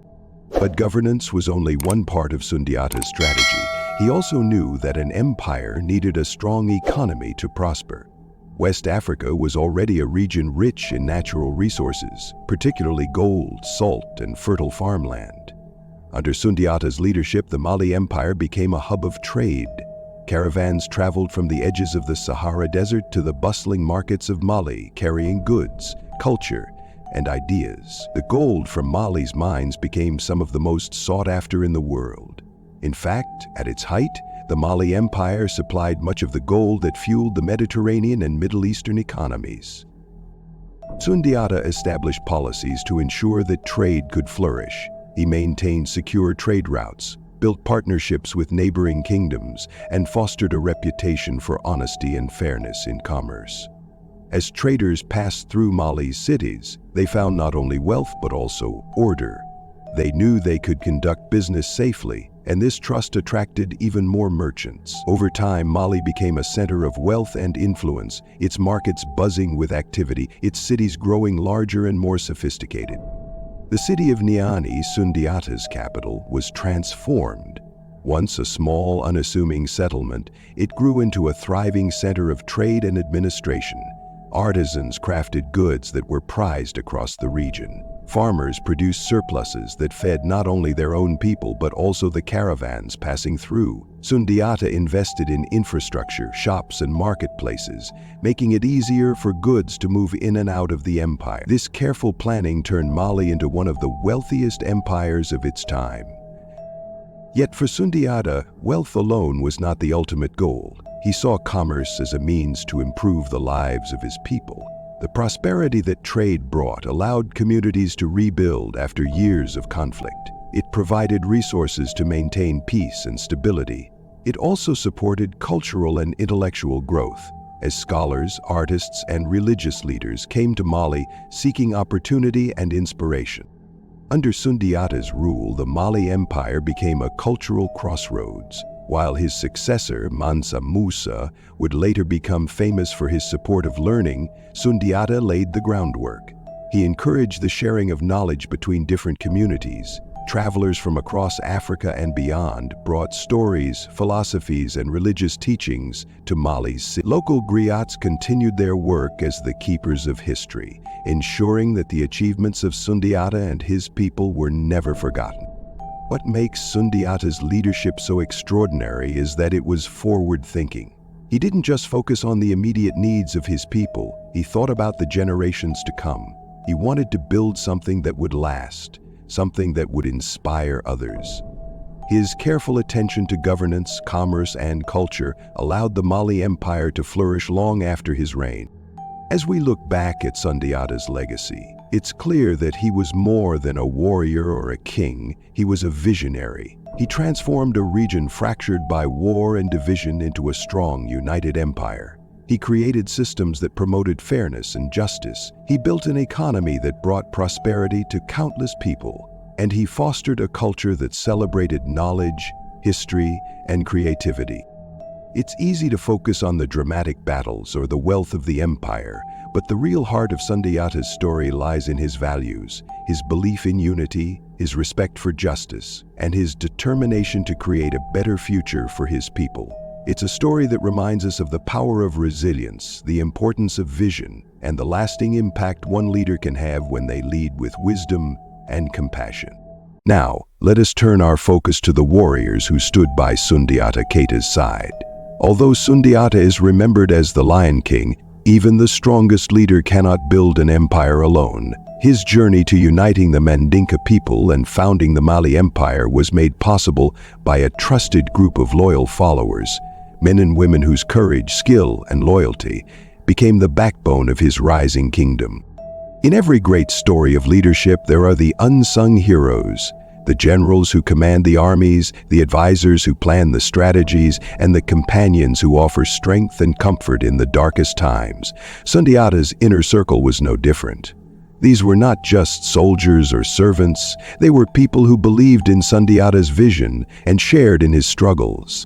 But governance was only one part of Sundiata's strategy. He also knew that an empire needed a strong economy to prosper. West Africa was already a region rich in natural resources, particularly gold, salt, and fertile farmland. Under Sundiata's leadership, the Mali Empire became a hub of trade. Caravans traveled from the edges of the Sahara Desert to the bustling markets of Mali, carrying goods, culture, and ideas. The gold from Mali's mines became some of the most sought after in the world. In fact, at its height, the Mali Empire supplied much of the gold that fueled the Mediterranean and Middle Eastern economies. Sundiata established policies to ensure that trade could flourish. He maintained secure trade routes, built partnerships with neighboring kingdoms, and fostered a reputation for honesty and fairness in commerce. As traders passed through Mali's cities, they found not only wealth but also order. They knew they could conduct business safely, and this trust attracted even more merchants. Over time, Mali became a center of wealth and influence, its markets buzzing with activity, its cities growing larger and more sophisticated. The city of Niani, Sundiata's capital, was transformed. Once a small, unassuming settlement, it grew into a thriving center of trade and administration. Artisans crafted goods that were prized across the region. Farmers produced surpluses that fed not only their own people but also the caravans passing through. Sundiata invested in infrastructure, shops, and marketplaces, making it easier for goods to move in and out of the empire. This careful planning turned Mali into one of the wealthiest empires of its time. Yet for Sundiata, wealth alone was not the ultimate goal. He saw commerce as a means to improve the lives of his people. The prosperity that trade brought allowed communities to rebuild after years of conflict. It provided resources to maintain peace and stability. It also supported cultural and intellectual growth, as scholars, artists, and religious leaders came to Mali seeking opportunity and inspiration. Under Sundiata's rule, the Mali Empire became a cultural crossroads. While his successor, Mansa Musa, would later become famous for his support of learning, Sundiata laid the groundwork. He encouraged the sharing of knowledge between different communities. Travelers from across Africa and beyond brought stories, philosophies, and religious teachings to Mali's cities. Local griots continued their work as the keepers of history, ensuring that the achievements of Sundiata and his people were never forgotten. What makes Sundiata's leadership so extraordinary is that it was forward-thinking. He didn't just focus on the immediate needs of his people, he thought about the generations to come. He wanted to build something that would last, something that would inspire others. His careful attention to governance, commerce, and culture allowed the Mali Empire to flourish long after his reign. As we look back at Sundiata's legacy, it's clear that he was more than a warrior or a king. He was a visionary. He transformed a region fractured by war and division into a strong, united empire. He created systems that promoted fairness and justice. He built an economy that brought prosperity to countless people. And he fostered a culture that celebrated knowledge, history, and creativity. It's easy to focus on the dramatic battles or the wealth of the empire, but the real heart of Sundiata's story lies in his values, his belief in unity, his respect for justice, and his determination to create a better future for his people. It's a story that reminds us of the power of resilience, the importance of vision, and the lasting impact one leader can have when they lead with wisdom and compassion. Now, let us turn our focus to the warriors who stood by Sundiata Keita's side. Although Sundiata is remembered as the Lion King, even the strongest leader cannot build an empire alone. His journey to uniting the Mandinka people and founding the Mali Empire was made possible by a trusted group of loyal followers, men and women whose courage, skill, and loyalty became the backbone of his rising kingdom. In every great story of leadership, there are the unsung heroes, the generals who command the armies, the advisors who plan the strategies, and the companions who offer strength and comfort in the darkest times. Sundiata's inner circle was no different. These were not just soldiers or servants, they were people who believed in Sundiata's vision and shared in his struggles.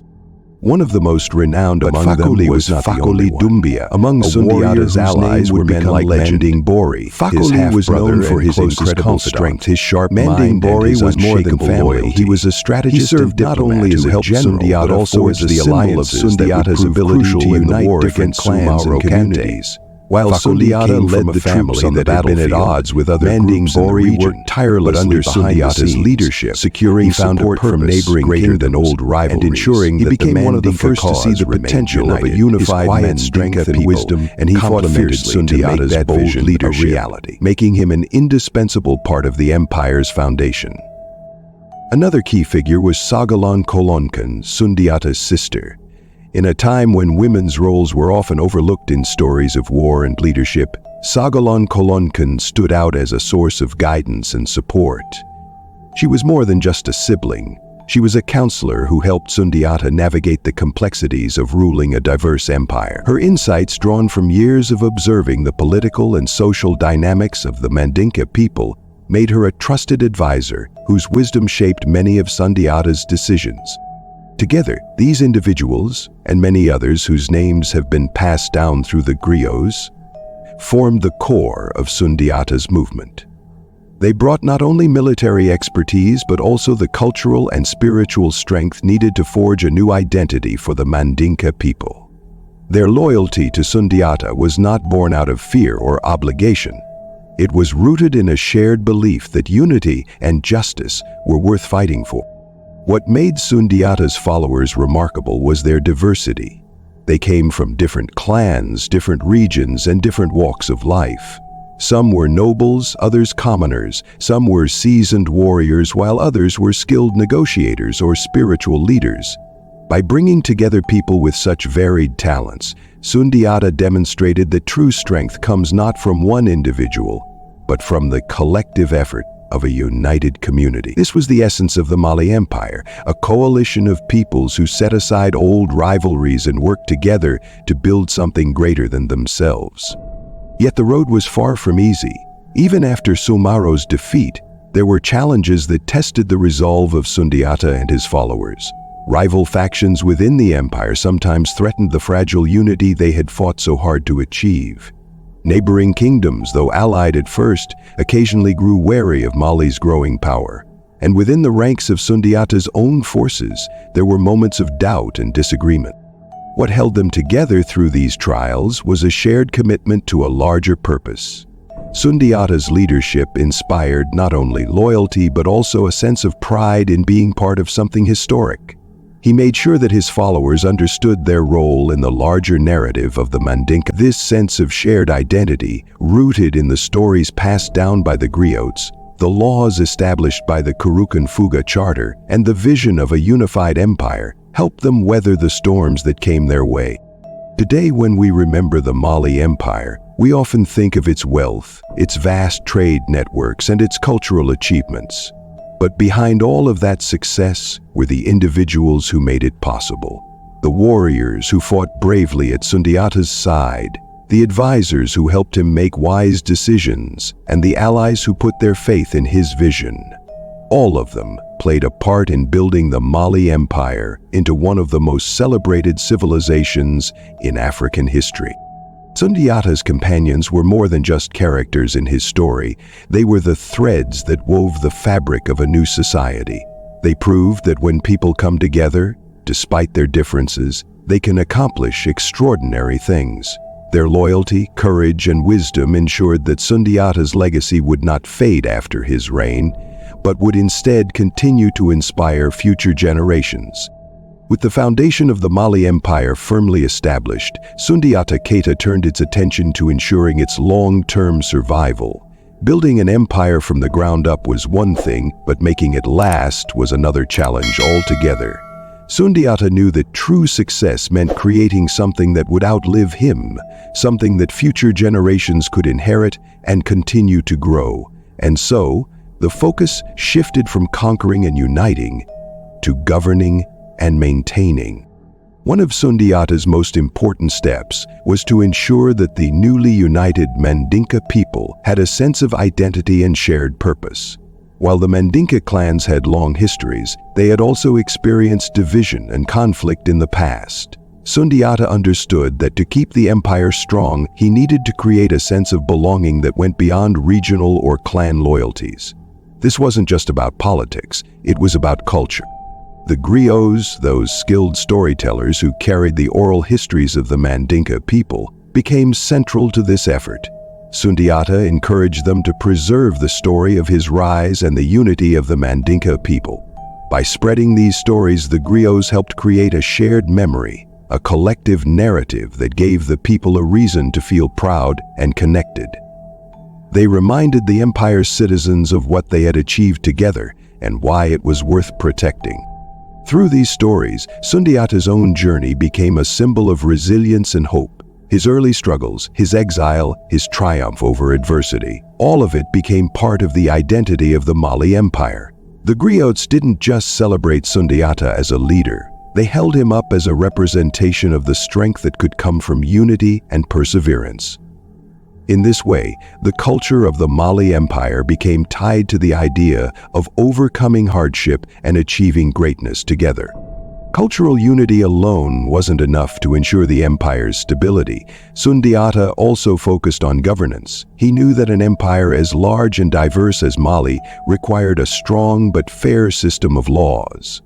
One of the most renowned among them was Fakoli Doumbia. Among Sundiata's allies were men like Manding Bori. Fakoli was known for his incredible strength, his sharp mind, and his unshakable loyalty. He was a strategist and diplomat not only to help Sundiata, but also as the alliances Sundiata's ability to unite different clans and communities. While Sundiata led the troops on the battlefield, at odds with other groups in the region, worked tirelessly under Sundiata's leadership, securing support from neighboring kingdoms and ensuring that he became one of the first to see the potential of a unified Mandinka and wisdom, and he fought fiercely to make that bold leadership a reality, making him an indispensable part of the empire's foundation. Another key figure was Soumaoro Kanté, Sundiata's sister. In a time when women's roles were often overlooked in stories of war and leadership, Soumaoro Kanté stood out as a source of guidance and support. She was more than just a sibling. She was a counselor who helped Sundiata navigate the complexities of ruling a diverse empire. Her insights, drawn from years of observing the political and social dynamics of the Mandinka people, made her a trusted advisor whose wisdom shaped many of Sundiata's decisions. Together, these individuals, and many others whose names have been passed down through the griots, formed the core of Sundiata's movement. They brought not only military expertise but also the cultural and spiritual strength needed to forge a new identity for the Mandinka people. Their loyalty to Sundiata was not born out of fear or obligation. It was rooted in a shared belief that unity and justice were worth fighting for. What made Sundiata's followers remarkable was their diversity. They came from different clans, different regions, and different walks of life. Some were nobles, others commoners. Some were seasoned warriors, while others were skilled negotiators or spiritual leaders. By bringing together people with such varied talents, Sundiata demonstrated that true strength comes not from one individual, but from the collective effort of a united community. This was the essence of the Mali Empire, a coalition of peoples who set aside old rivalries and worked together to build something greater than themselves. Yet the road was far from easy. Even after Soumaoro's defeat, there were challenges that tested the resolve of Sundiata and his followers. Rival factions within the empire sometimes threatened the fragile unity they had fought so hard to achieve. Neighboring kingdoms, though allied at first, occasionally grew wary of Mali's growing power. And within the ranks of Sundiata's own forces, there were moments of doubt and disagreement. What held them together through these trials was a shared commitment to a larger purpose. Sundiata's leadership inspired not only loyalty but also a sense of pride in being part of something historic. He made sure that his followers understood their role in the larger narrative of the Mandinka. This sense of shared identity, rooted in the stories passed down by the griots, the laws established by the Kurukan Fuga Charter, and the vision of a unified empire, helped them weather the storms that came their way. Today, when we remember the Mali Empire, we often think of its wealth, its vast trade networks, and its cultural achievements. But behind all of that success were the individuals who made it possible. The warriors who fought bravely at Sundiata's side, the advisors who helped him make wise decisions, and the allies who put their faith in his vision. All of them played a part in building the Mali Empire into one of the most celebrated civilizations in African history. Sundiata's companions were more than just characters in his story. They were the threads that wove the fabric of a new society. They proved that when people come together, despite their differences, they can accomplish extraordinary things. Their loyalty, courage, and wisdom ensured that Sundiata's legacy would not fade after his reign, but would instead continue to inspire future generations. With the foundation of the Mali Empire firmly established, Sundiata Keita turned its attention to ensuring its long-term survival. Building an empire from the ground up was one thing, but making it last was another challenge altogether. Sundiata knew that true success meant creating something that would outlive him, something that future generations could inherit and continue to grow. And so, the focus shifted from conquering and uniting to governing and maintaining. One of Sundiata's most important steps was to ensure that the newly united Mandinka people had a sense of identity and shared purpose. While the Mandinka clans had long histories, they had also experienced division and conflict in the past. Sundiata understood that to keep the empire strong, he needed to create a sense of belonging that went beyond regional or clan loyalties. This wasn't just about politics, it was about culture. The griots, those skilled storytellers who carried the oral histories of the Mandinka people, became central to this effort. Sundiata encouraged them to preserve the story of his rise and the unity of the Mandinka people. By spreading these stories, the griots helped create a shared memory, a collective narrative that gave the people a reason to feel proud and connected. They reminded the empire's citizens of what they had achieved together and why it was worth protecting. Through these stories, Sundiata's own journey became a symbol of resilience and hope. His early struggles, his exile, his triumph over adversity, all of it became part of the identity of the Mali Empire. The griots didn't just celebrate Sundiata as a leader. They held him up as a representation of the strength that could come from unity and perseverance. In this way, the culture of the Mali Empire became tied to the idea of overcoming hardship and achieving greatness together. Cultural unity alone wasn't enough to ensure the empire's stability. Sundiata also focused on governance. He knew that an empire as large and diverse as Mali required a strong but fair system of laws.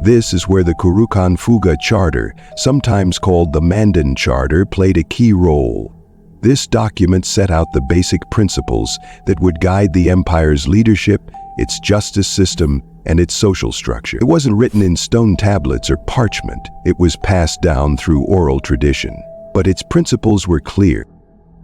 This is where the Kurukan Fuga Charter, sometimes called the Mandan Charter, played a key role. This document set out the basic principles that would guide the empire's leadership, its justice system, and its social structure. It wasn't written in stone tablets or parchment. It was passed down through oral tradition. But its principles were clear.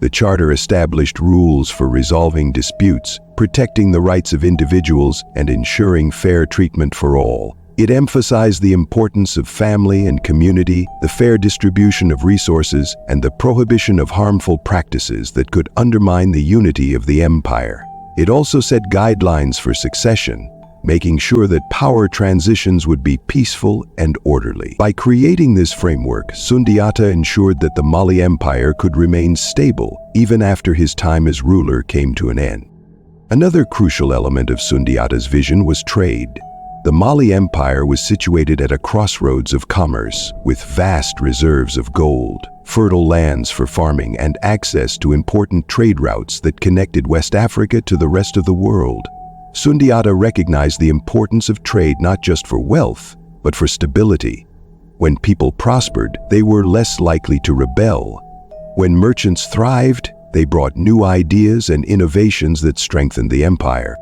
The charter established rules for resolving disputes, protecting the rights of individuals, and ensuring fair treatment for all. It emphasized the importance of family and community, the fair distribution of resources, and the prohibition of harmful practices that could undermine the unity of the empire. It also set guidelines for succession, making sure that power transitions would be peaceful and orderly. By creating this framework, Sundiata ensured that the Mali Empire could remain stable even after his time as ruler came to an end. Another crucial element of Sundiata's vision was trade. The Mali Empire was situated at a crossroads of commerce, with vast reserves of gold, fertile lands for farming, and access to important trade routes that connected West Africa to the rest of the world. Sundiata recognized the importance of trade not just for wealth, but for stability. When people prospered, they were less likely to rebel. When merchants thrived, they brought new ideas and innovations that strengthened the empire.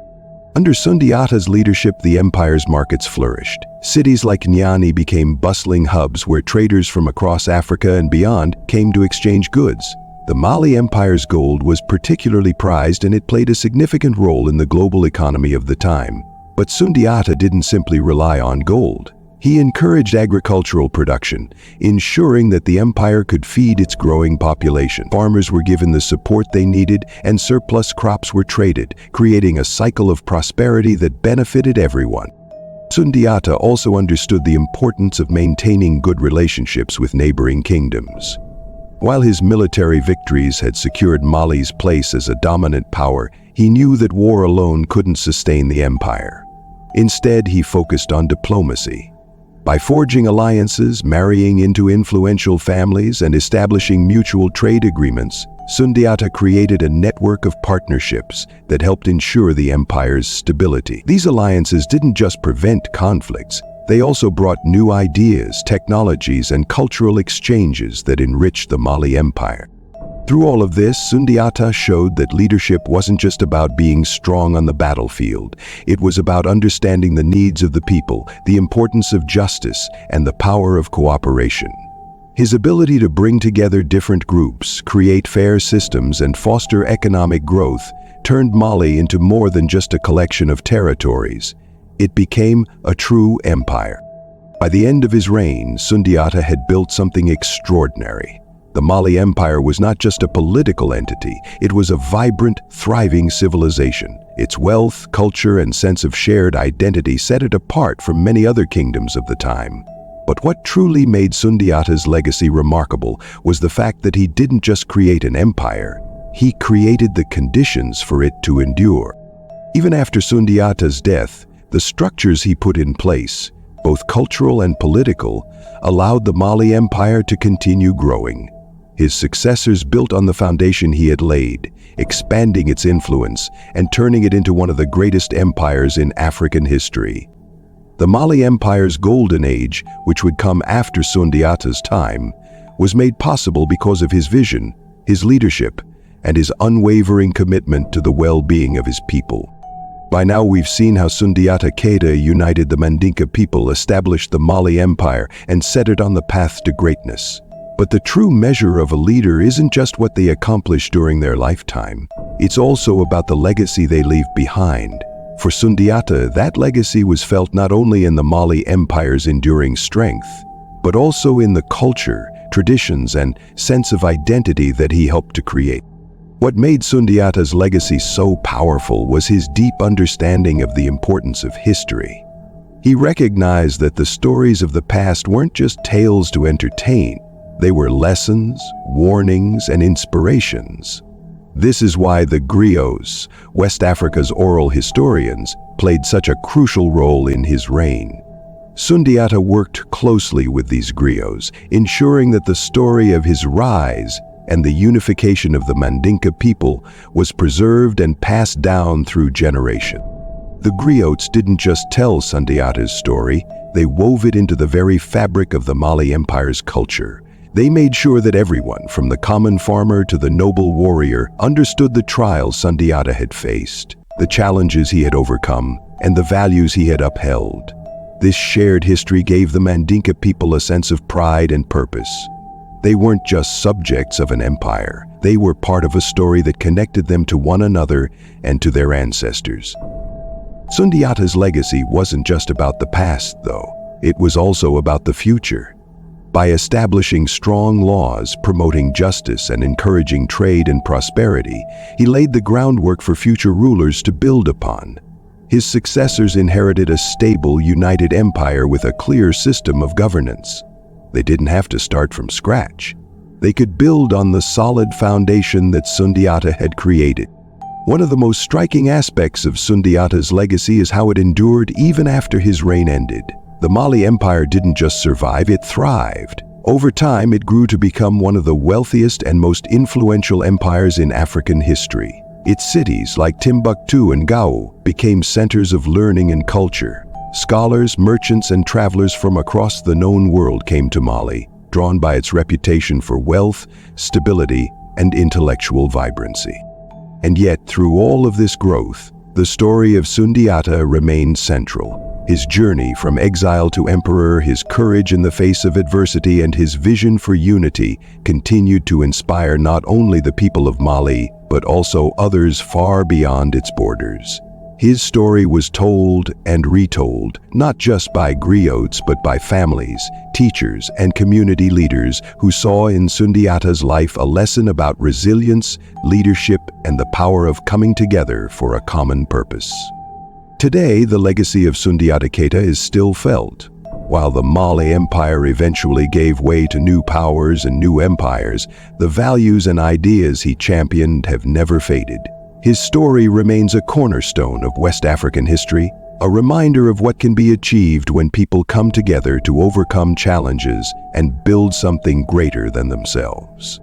Under Sundiata's leadership, the empire's markets flourished. Cities like Nyani became bustling hubs where traders from across Africa and beyond came to exchange goods. The Mali Empire's gold was particularly prized, and it played a significant role in the global economy of the time. But Sundiata didn't simply rely on gold. He encouraged agricultural production, ensuring that the empire could feed its growing population. Farmers were given the support they needed, and surplus crops were traded, creating a cycle of prosperity that benefited everyone. Sundiata also understood the importance of maintaining good relationships with neighboring kingdoms. While his military victories had secured Mali's place as a dominant power, he knew that war alone couldn't sustain the empire. Instead, he focused on diplomacy. By forging alliances, marrying into influential families, and establishing mutual trade agreements, Sundiata created a network of partnerships that helped ensure the empire's stability. These alliances didn't just prevent conflicts, they also brought new ideas, technologies, and cultural exchanges that enriched the Mali Empire. Through all of this, Sundiata showed that leadership wasn't just about being strong on the battlefield. It was about understanding the needs of the people, the importance of justice, and the power of cooperation. His ability to bring together different groups, create fair systems, and foster economic growth turned Mali into more than just a collection of territories. It became a true empire. By the end of his reign, Sundiata had built something extraordinary. The Mali Empire was not just a political entity, it was a vibrant, thriving civilization. Its wealth, culture, and sense of shared identity set it apart from many other kingdoms of the time. But what truly made Sundiata's legacy remarkable was the fact that he didn't just create an empire, he created the conditions for it to endure. Even after Sundiata's death, the structures he put in place, both cultural and political, allowed the Mali Empire to continue growing. His successors built on the foundation he had laid, expanding its influence and turning it into one of the greatest empires in African history. The Mali Empire's golden age, which would come after Sundiata's time, was made possible because of his vision, his leadership, and his unwavering commitment to the well-being of his people. By now we've seen how Sundiata Keita united the Mandinka people, established the Mali Empire, and set it on the path to greatness. But the true measure of a leader isn't just what they accomplish during their lifetime. It's also about the legacy they leave behind. For Sundiata, that legacy was felt not only in the Mali Empire's enduring strength, but also in the culture, traditions, and sense of identity that he helped to create. What made Sundiata's legacy so powerful was his deep understanding of the importance of history. He recognized that the stories of the past weren't just tales to entertain, they were lessons, warnings, and inspirations. This is why the griots, West Africa's oral historians, played such a crucial role in his reign. Sundiata worked closely with these griots, ensuring that the story of his rise and the unification of the Mandinka people was preserved and passed down through generations. The griots didn't just tell Sundiata's story, they wove it into the very fabric of the Mali Empire's culture. They made sure that everyone, from the common farmer to the noble warrior, understood the trials Sundiata had faced, the challenges he had overcome, and the values he had upheld. This shared history gave the Mandinka people a sense of pride and purpose. They weren't just subjects of an empire, they were part of a story that connected them to one another and to their ancestors. Sundiata's legacy wasn't just about the past, though. It was also about the future. By establishing strong laws, promoting justice, and encouraging trade and prosperity, he laid the groundwork for future rulers to build upon. His successors inherited a stable, united empire with a clear system of governance. They didn't have to start from scratch. They could build on the solid foundation that Sundiata had created. One of the most striking aspects of Sundiata's legacy is how it endured even after his reign ended. The Mali Empire didn't just survive, it thrived. Over time, it grew to become one of the wealthiest and most influential empires in African history. Its cities, like Timbuktu and Gao, became centers of learning and culture. Scholars, merchants, and travelers from across the known world came to Mali, drawn by its reputation for wealth, stability, and intellectual vibrancy. And yet, through all of this growth, the story of Sundiata remained central. His journey from exile to emperor, his courage in the face of adversity, and his vision for unity continued to inspire not only the people of Mali, but also others far beyond its borders. His story was told and retold, not just by griots, but by families, teachers, and community leaders who saw in Sundiata's life a lesson about resilience, leadership, and the power of coming together for a common purpose. Today, the legacy of Sundiata Keita is still felt. While the Mali Empire eventually gave way to new powers and new empires, the values and ideas he championed have never faded. His story remains a cornerstone of West African history, A reminder of what can be achieved when people come together to overcome challenges and build something greater than themselves.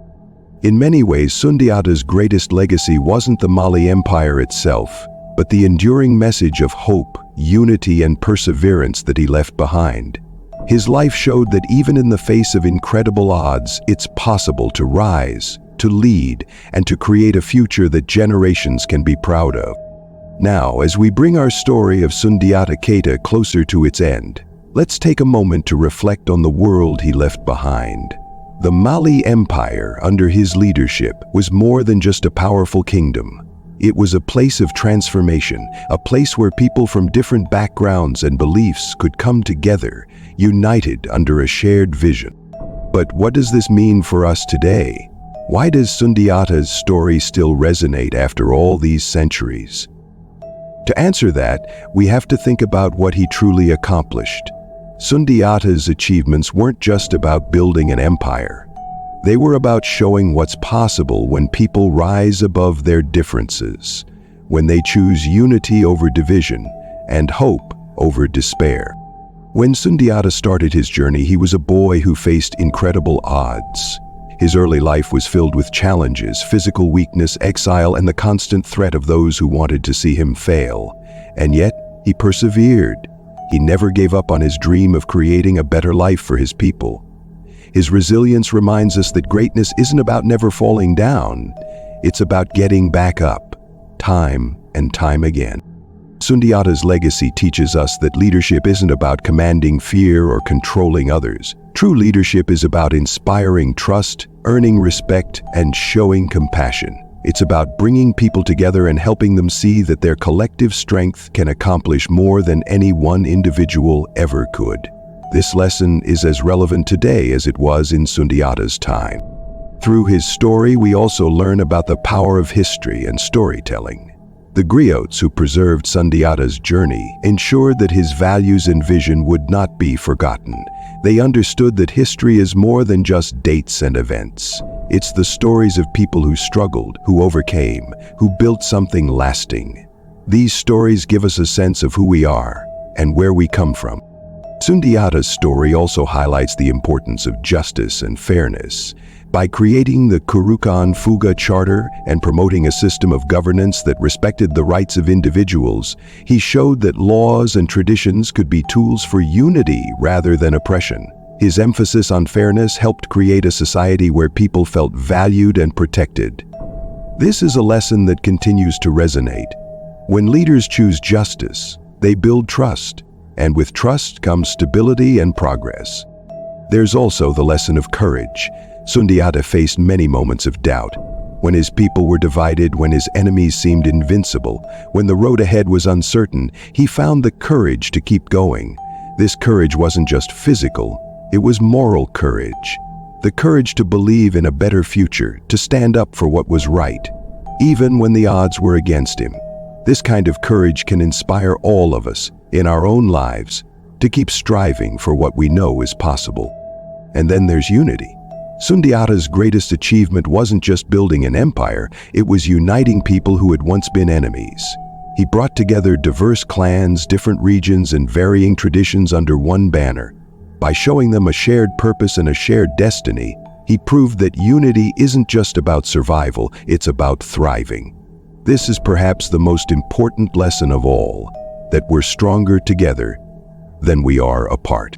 In many ways, Sundiata's greatest legacy wasn't the Mali Empire itself, but the enduring message of hope, unity, and perseverance that he left behind. His life showed that even in the face of incredible odds, it's possible to rise, to lead, and to create a future that generations can be proud of. Now, as we bring our story of Sundiata Keita closer to its end, let's take a moment to reflect on the world he left behind. The Mali Empire, under his leadership, was more than just a powerful kingdom. It was a place of transformation, a place where people from different backgrounds and beliefs could come together, united under a shared vision. But what does this mean for us today? Why does Sundiata's story still resonate after all these centuries? To answer that, we have to think about what he truly accomplished. Sundiata's achievements weren't just about building an empire. They were about showing what's possible when people rise above their differences, when they choose unity over division and hope over despair. When Sundiata started his journey, he was a boy who faced incredible odds. His early life was filled with challenges, physical weakness, exile, and the constant threat of those who wanted to see him fail. And yet, he persevered. He never gave up on his dream of creating a better life for his people. His resilience reminds us that greatness isn't about never falling down. It's about getting back up, time and time again. Sundiata's legacy teaches us that leadership isn't about commanding fear or controlling others. True leadership is about inspiring trust, earning respect, and showing compassion. It's about bringing people together and helping them see that their collective strength can accomplish more than any one individual ever could. This lesson is as relevant today as it was in Sundiata's time. Through his story, we also learn about the power of history and storytelling. The griots who preserved Sundiata's journey ensured that his values and vision would not be forgotten. They understood that history is more than just dates and events. It's the stories of people who struggled, who overcame, who built something lasting. These stories give us a sense of who we are and where we come from. Sundiata's story also highlights the importance of justice and fairness. By creating the Kurukan Fuga Charter and promoting a system of governance that respected the rights of individuals, he showed that laws and traditions could be tools for unity rather than oppression. His emphasis on fairness helped create a society where people felt valued and protected. This is a lesson that continues to resonate. When leaders choose justice, they build trust, and with trust comes stability and progress. There's also the lesson of courage. Sundiata faced many moments of doubt. When his people were divided, when his enemies seemed invincible, when the road ahead was uncertain, he found the courage to keep going. This courage wasn't just physical, it was moral courage. The courage to believe in a better future, to stand up for what was right, even when the odds were against him. This kind of courage can inspire all of us, in our own lives, to keep striving for what we know is possible. And then there's unity. Sundiata's greatest achievement wasn't just building an empire, it was uniting people who had once been enemies. He brought together diverse clans, different regions, and varying traditions under one banner. By showing them a shared purpose and a shared destiny, he proved that unity isn't just about survival, it's about thriving. This is perhaps the most important lesson of all, that we're stronger together than we are apart.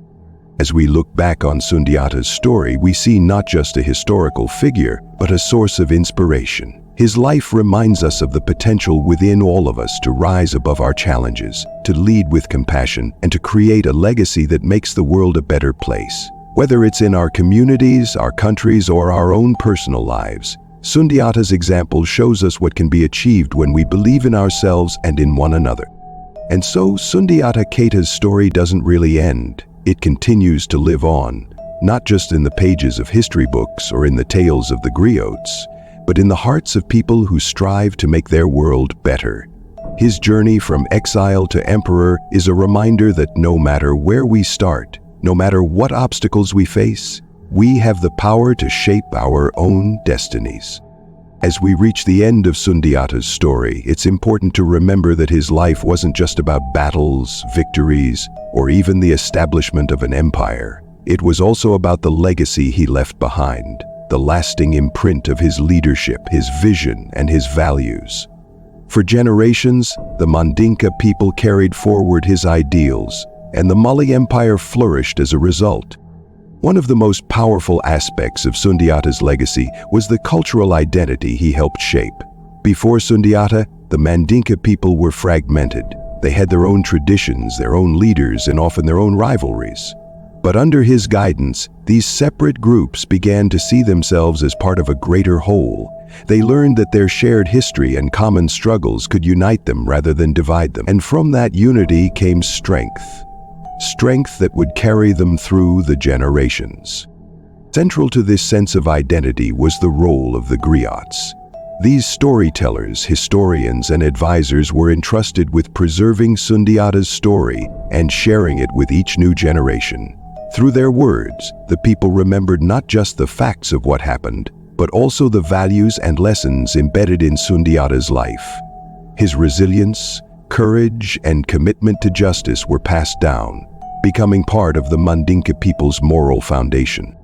As we look back on Sundiata's story, we see not just a historical figure, but a source of inspiration. His life reminds us of the potential within all of us to rise above our challenges, to lead with compassion, and to create a legacy that makes the world a better place. Whether it's in our communities, our countries, or our own personal lives, Sundiata's example shows us what can be achieved when we believe in ourselves and in one another. And so, Sundiata Keita's story doesn't really end. It continues to live on, not just in the pages of history books or in the tales of the griots, but in the hearts of people who strive to make their world better. His journey from exile to emperor is a reminder that no matter where we start, no matter what obstacles we face, we have the power to shape our own destinies. As we reach the end of Sundiata's story, it's important to remember that his life wasn't just about battles, victories, or even the establishment of an empire. It was also about the legacy he left behind, the lasting imprint of his leadership, his vision, and his values. For generations, the Mandinka people carried forward his ideals, and the Mali Empire flourished as a result. One of the most powerful aspects of Sundiata's legacy was the cultural identity he helped shape. Before Sundiata, the Mandinka people were fragmented. They had their own traditions, their own leaders, and often their own rivalries. But under his guidance, these separate groups began to see themselves as part of a greater whole. They learned that their shared history and common struggles could unite them rather than divide them. And from that unity came strength. Strength that would carry them through the generations. Central to this sense of identity was the role of the griots. These storytellers, historians, and advisors were entrusted with preserving Sundiata's story and sharing it with each new generation. Through their words, the people remembered not just the facts of what happened, but also the values and lessons embedded in Sundiata's life. His resilience, courage, and commitment to justice were passed down, becoming part of the Mandinka people's moral foundation.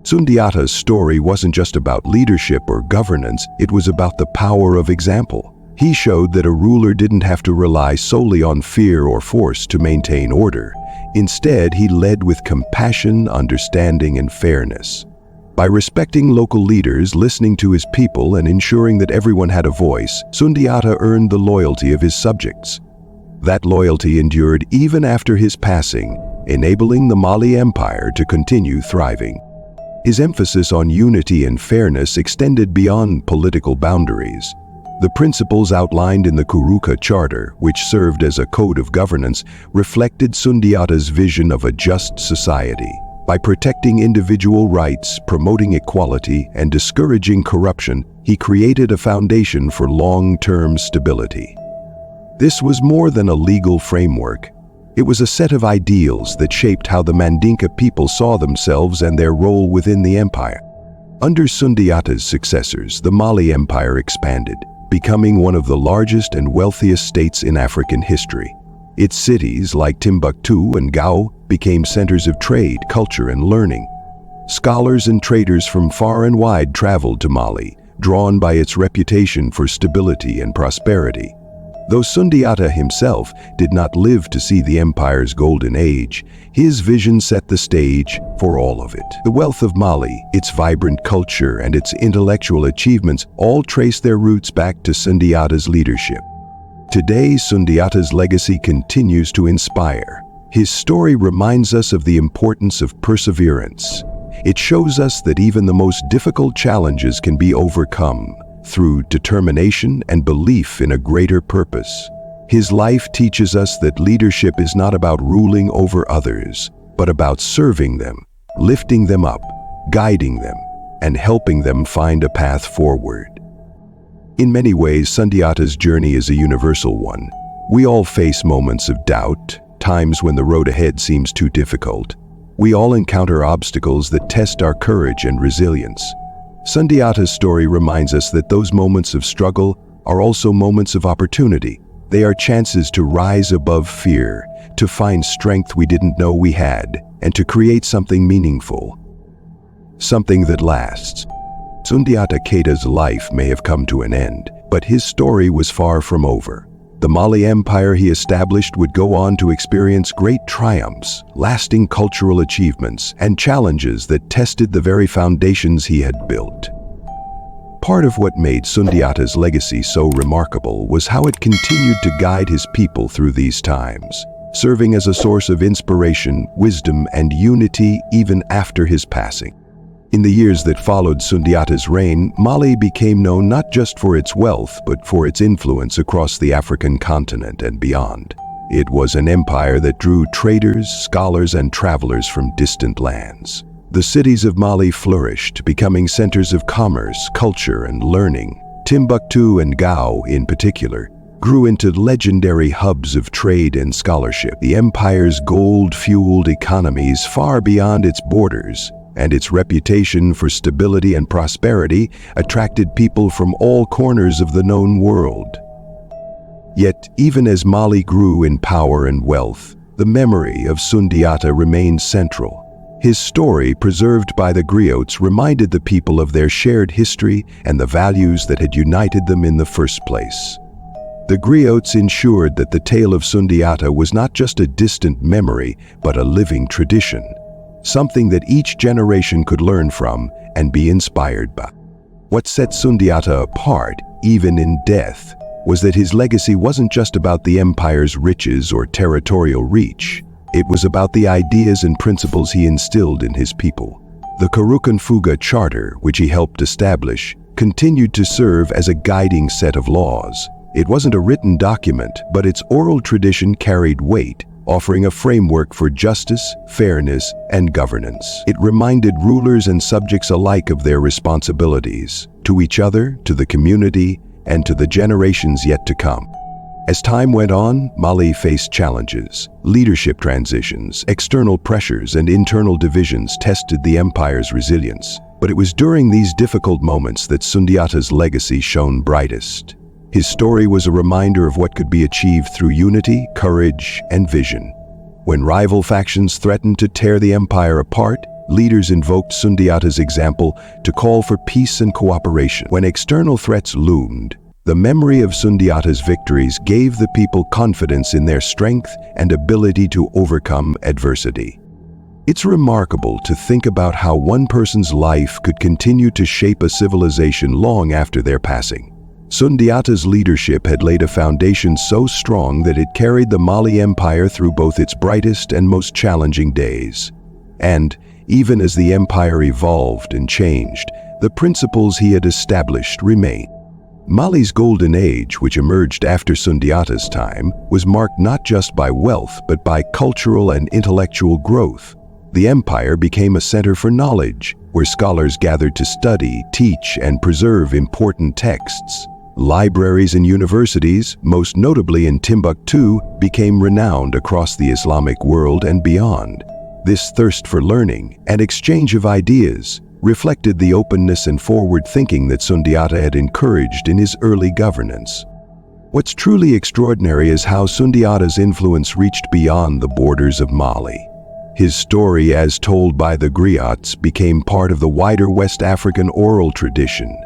Sundiata's story wasn't just about leadership or governance, it was about the power of example. He showed that a ruler didn't have to rely solely on fear or force to maintain order. Instead, he led with compassion, understanding, and fairness. By respecting local leaders, listening to his people, and ensuring that everyone had a voice, Sundiata earned the loyalty of his subjects. That loyalty endured even after his passing, enabling the Mali Empire to continue thriving. His emphasis on unity and fairness extended beyond political boundaries. The principles outlined in the Kuruka Charter, which served as a code of governance, reflected Sundiata's vision of a just society. By protecting individual rights, promoting equality, and discouraging corruption, he created a foundation for long-term stability. This was more than a legal framework. It was a set of ideals that shaped how the Mandinka people saw themselves and their role within the empire. Under Sundiata's successors, the Mali Empire expanded, becoming one of the largest and wealthiest states in African history. Its cities, like Timbuktu and Gao, became centers of trade, culture, and learning. Scholars and traders from far and wide traveled to Mali, drawn by its reputation for stability and prosperity. Though Sundiata himself did not live to see the empire's golden age, his vision set the stage for all of it. The wealth of Mali, its vibrant culture, and its intellectual achievements all trace their roots back to Sundiata's leadership. Today, Sundiata's legacy continues to inspire. His story reminds us of the importance of perseverance. It shows us that even the most difficult challenges can be overcome through determination and belief in a greater purpose. His life teaches us that leadership is not about ruling over others, but about serving them, lifting them up, guiding them, and helping them find a path forward. In many ways, Sundiata's journey is a universal one. We all face moments of doubt, times when the road ahead seems too difficult. We all encounter obstacles that test our courage and resilience. Sundiata's story reminds us that those moments of struggle are also moments of opportunity. They are chances to rise above fear, to find strength we didn't know we had, and to create something meaningful. Something that lasts. Sundiata Keita's life may have come to an end, but his story was far from over. The Mali Empire he established would go on to experience great triumphs, lasting cultural achievements, and challenges that tested the very foundations he had built. Part of what made Sundiata's legacy so remarkable was how it continued to guide his people through these times, serving as a source of inspiration, wisdom, and unity even after his passing. In the years that followed Sundiata's reign, Mali became known not just for its wealth, but for its influence across the African continent and beyond. It was an empire that drew traders, scholars, and travelers from distant lands. The cities of Mali flourished, becoming centers of commerce, culture, and learning. Timbuktu and Gao, in particular, grew into legendary hubs of trade and scholarship. The empire's gold-fueled economies far beyond its borders, and its reputation for stability and prosperity attracted people from all corners of the known world. Yet, even as Mali grew in power and wealth, the memory of Sundiata remained central. His story, preserved by the griots, reminded the people of their shared history and the values that had united them in the first place. The griots ensured that the tale of Sundiata was not just a distant memory, but a living tradition, something that each generation could learn from and be inspired by. What set Sundiata apart, even in death, was that his legacy wasn't just about the empire's riches or territorial reach. It was about the ideas and principles he instilled in his people. The Karukan Charter, which he helped establish, continued to serve as a guiding set of laws. It wasn't a written document, but its oral tradition carried weight, offering a framework for justice, fairness, and governance. It reminded rulers and subjects alike of their responsibilities, to each other, to the community, and to the generations yet to come. As time went on, Mali faced challenges. Leadership transitions, external pressures, and internal divisions tested the empire's resilience. But it was during these difficult moments that Sundiata's legacy shone brightest. His story was a reminder of what could be achieved through unity, courage, and vision. When rival factions threatened to tear the empire apart, leaders invoked Sundiata's example to call for peace and cooperation. When external threats loomed, the memory of Sundiata's victories gave the people confidence in their strength and ability to overcome adversity. It's remarkable to think about how one person's life could continue to shape a civilization long after their passing. Sundiata's leadership had laid a foundation so strong that it carried the Mali Empire through both its brightest and most challenging days. And, even as the empire evolved and changed, the principles he had established remained. Mali's golden age, which emerged after Sundiata's time, was marked not just by wealth but by cultural and intellectual growth. The empire became a center for knowledge, where scholars gathered to study, teach, and preserve important texts. Libraries and universities, most notably in Timbuktu, became renowned across the Islamic world and beyond. This thirst for learning and exchange of ideas reflected the openness and forward thinking that Sundiata had encouraged in his early governance. What's truly extraordinary is how Sundiata's influence reached beyond the borders of Mali. His story, as told by the griots, became part of the wider West African oral tradition.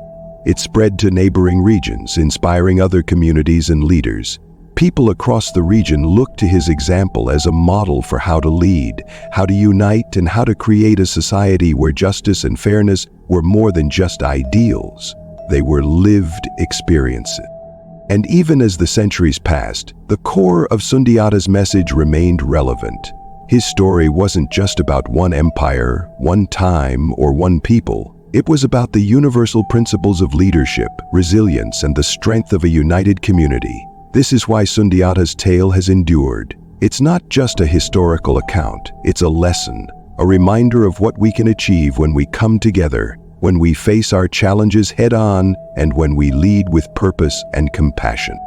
It spread to neighboring regions, inspiring other communities and leaders. People across the region looked to his example as a model for how to lead, how to unite, and how to create a society where justice and fairness were more than just ideals. They were lived experiences. And even as the centuries passed, the core of Sundiata's message remained relevant. His story wasn't just about one empire, one time, or one people. It was about the universal principles of leadership, resilience, and the strength of a united community. This is why Sundiata's tale has endured. It's not just a historical account, it's a lesson, a reminder of what we can achieve when we come together, when we face our challenges head-on, and when we lead with purpose and compassion.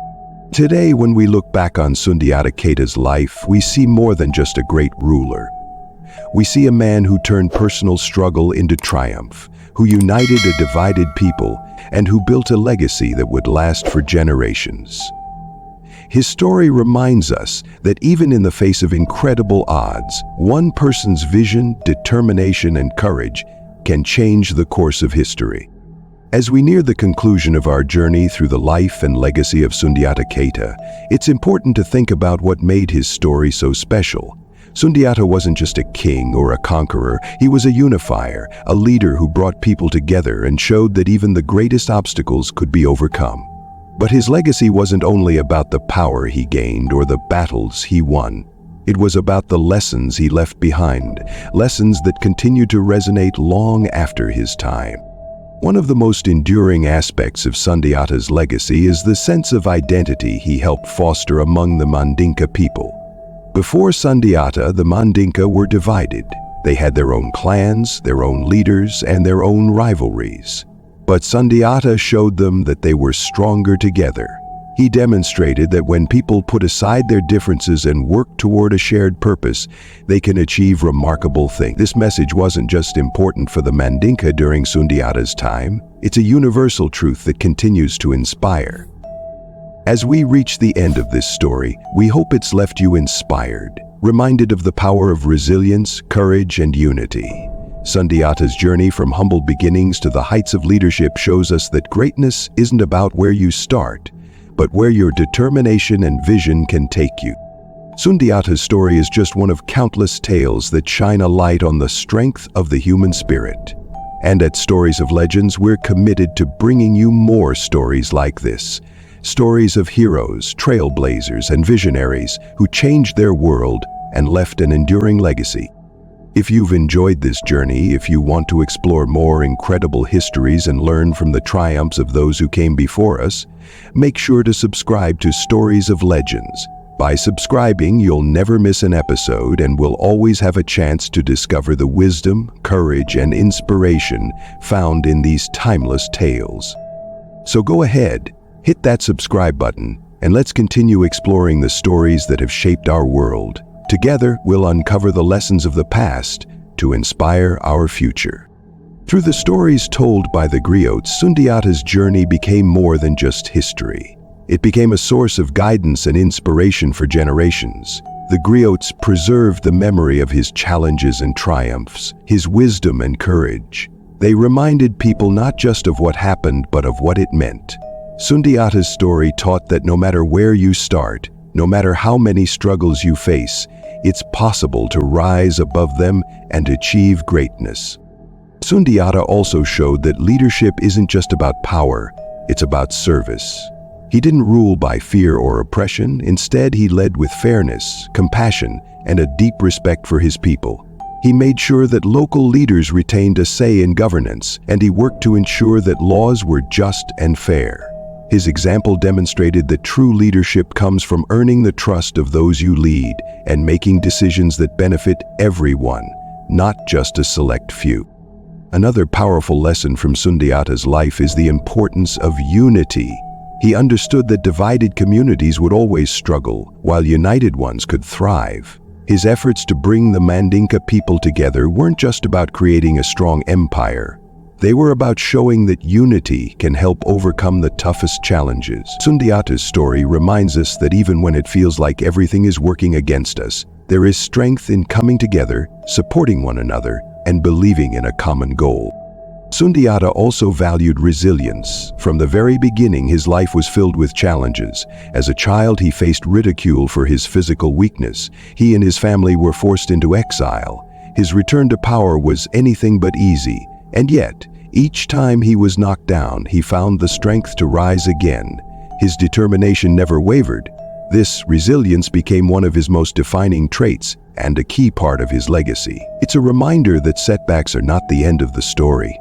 Today, when we look back on Sundiata Keita's life, we see more than just a great ruler. We see a man who turned personal struggle into triumph, who united a divided people, and who built a legacy that would last for generations. His story reminds us that even in the face of incredible odds, one person's vision, determination, and courage can change the course of history. As we near the conclusion of our journey through the life and legacy of Sundiata Keita, it's important to think about what made his story so special. Sundiata wasn't just a king or a conqueror, he was a unifier, a leader who brought people together and showed that even the greatest obstacles could be overcome. But his legacy wasn't only about the power he gained or the battles he won. It was about the lessons he left behind, lessons that continue to resonate long after his time. One of the most enduring aspects of Sundiata's legacy is the sense of identity he helped foster among the Mandinka people. Before Sundiata, the Mandinka were divided. They had their own clans, their own leaders, and their own rivalries. But Sundiata showed them that they were stronger together. He demonstrated that when people put aside their differences and work toward a shared purpose, they can achieve remarkable things. This message wasn't just important for the Mandinka during Sundiata's time, it's a universal truth that continues to inspire. As we reach the end of this story, we hope it's left you inspired, reminded of the power of resilience, courage, and unity. Sundiata's journey from humble beginnings to the heights of leadership shows us that greatness isn't about where you start, but where your determination and vision can take you. Sundiata's story is just one of countless tales that shine a light on the strength of the human spirit. And at Stories of Legends, we're committed to bringing you more stories like this. Stories of heroes, trailblazers, and visionaries who changed their world and left an enduring legacy. If you've enjoyed this journey, if you want to explore more incredible histories and learn from the triumphs of those who came before us, make sure to subscribe to Stories of Legends. By subscribing, you'll never miss an episode and will always have a chance to discover the wisdom, courage, and inspiration found in these timeless tales. So go ahead, hit that subscribe button, and let's continue exploring the stories that have shaped our world. Together, we'll uncover the lessons of the past to inspire our future. Through the stories told by the griots, Sundiata's journey became more than just history. It became a source of guidance and inspiration for generations. The griots preserved the memory of his challenges and triumphs, his wisdom and courage. They reminded people not just of what happened, but of what it meant. Sundiata's story taught that no matter where you start, no matter how many struggles you face, it's possible to rise above them and achieve greatness. Sundiata also showed that leadership isn't just about power, it's about service. He didn't rule by fear or oppression. Instead, he led with fairness, compassion, and a deep respect for his people. He made sure that local leaders retained a say in governance, and he worked to ensure that laws were just and fair. His example demonstrated that true leadership comes from earning the trust of those you lead and making decisions that benefit everyone, not just a select few. Another powerful lesson from Sundiata's life is the importance of unity. He understood that divided communities would always struggle, while united ones could thrive. His efforts to bring the Mandinka people together weren't just about creating a strong empire. They were about showing that unity can help overcome the toughest challenges. Sundiata's story reminds us that even when it feels like everything is working against us, there is strength in coming together, supporting one another, and believing in a common goal. Sundiata also valued resilience. From the very beginning, his life was filled with challenges. As a child, he faced ridicule for his physical weakness. He and his family were forced into exile. His return to power was anything but easy, and yet, each time he was knocked down, he found the strength to rise again. His determination never wavered. This resilience became one of his most defining traits and a key part of his legacy. It's a reminder that setbacks are not the end of the story.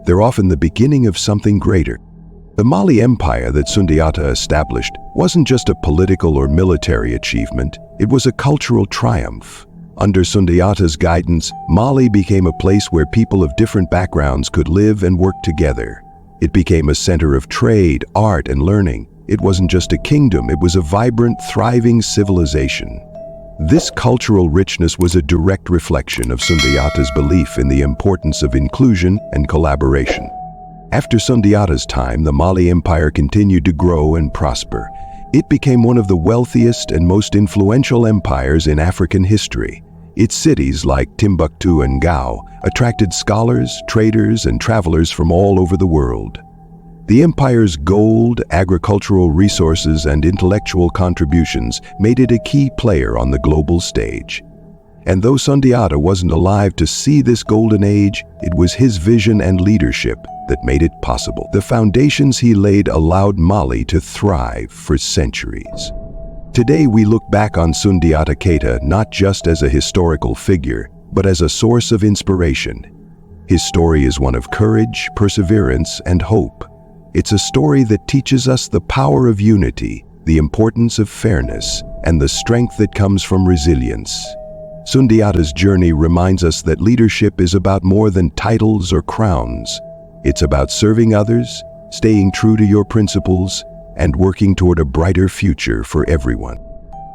They're often the beginning of something greater. The Mali Empire that Sundiata established wasn't just a political or military achievement, it was a cultural triumph. Under Sundiata's guidance, Mali became a place where people of different backgrounds could live and work together. It became a center of trade, art, and learning. It wasn't just a kingdom, it was a vibrant, thriving civilization. This cultural richness was a direct reflection of Sundiata's belief in the importance of inclusion and collaboration. After Sundiata's time, the Mali Empire continued to grow and prosper. It became one of the wealthiest and most influential empires in African history. Its cities, like Timbuktu and Gao, attracted scholars, traders, and travelers from all over the world. The empire's gold, agricultural resources, and intellectual contributions made it a key player on the global stage. And though Sundiata wasn't alive to see this golden age, it was his vision and leadership that made it possible. The foundations he laid allowed Mali to thrive for centuries. Today we look back on Sundiata Keita not just as a historical figure, but as a source of inspiration. His story is one of courage, perseverance, and hope. It's a story that teaches us the power of unity, the importance of fairness, and the strength that comes from resilience. Sundiata's journey reminds us that leadership is about more than titles or crowns. It's about serving others, staying true to your principles, and working toward a brighter future for everyone.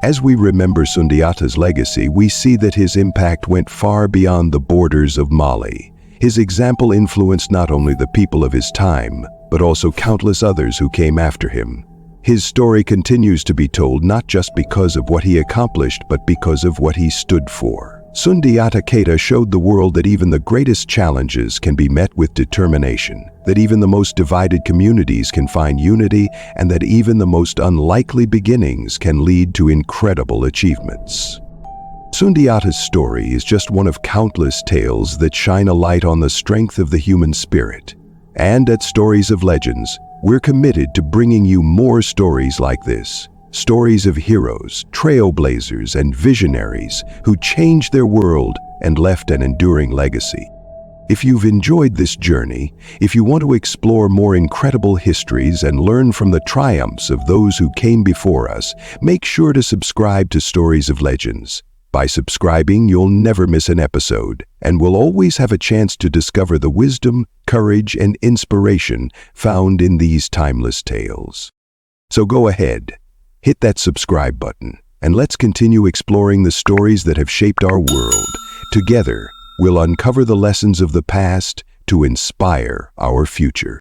As we remember Sundiata's legacy, we see that his impact went far beyond the borders of Mali. His example influenced not only the people of his time, but also countless others who came after him. His story continues to be told not just because of what he accomplished, but because of what he stood for. Sundiata Keita showed the world that even the greatest challenges can be met with determination, that even the most divided communities can find unity, and that even the most unlikely beginnings can lead to incredible achievements. Sundiata's story is just one of countless tales that shine a light on the strength of the human spirit. And at Stories of Legends, we're committed to bringing you more stories like this. Stories of heroes, trailblazers, and visionaries who changed their world and left an enduring legacy. If you've enjoyed this journey, if you want to explore more incredible histories and learn from the triumphs of those who came before us, make sure to subscribe to Stories of Legends. By subscribing, you'll never miss an episode, and will always have a chance to discover the wisdom, courage, and inspiration found in these timeless tales. So go ahead, hit that subscribe button, and let's continue exploring the stories that have shaped our world. Together, we'll uncover the lessons of the past to inspire our future.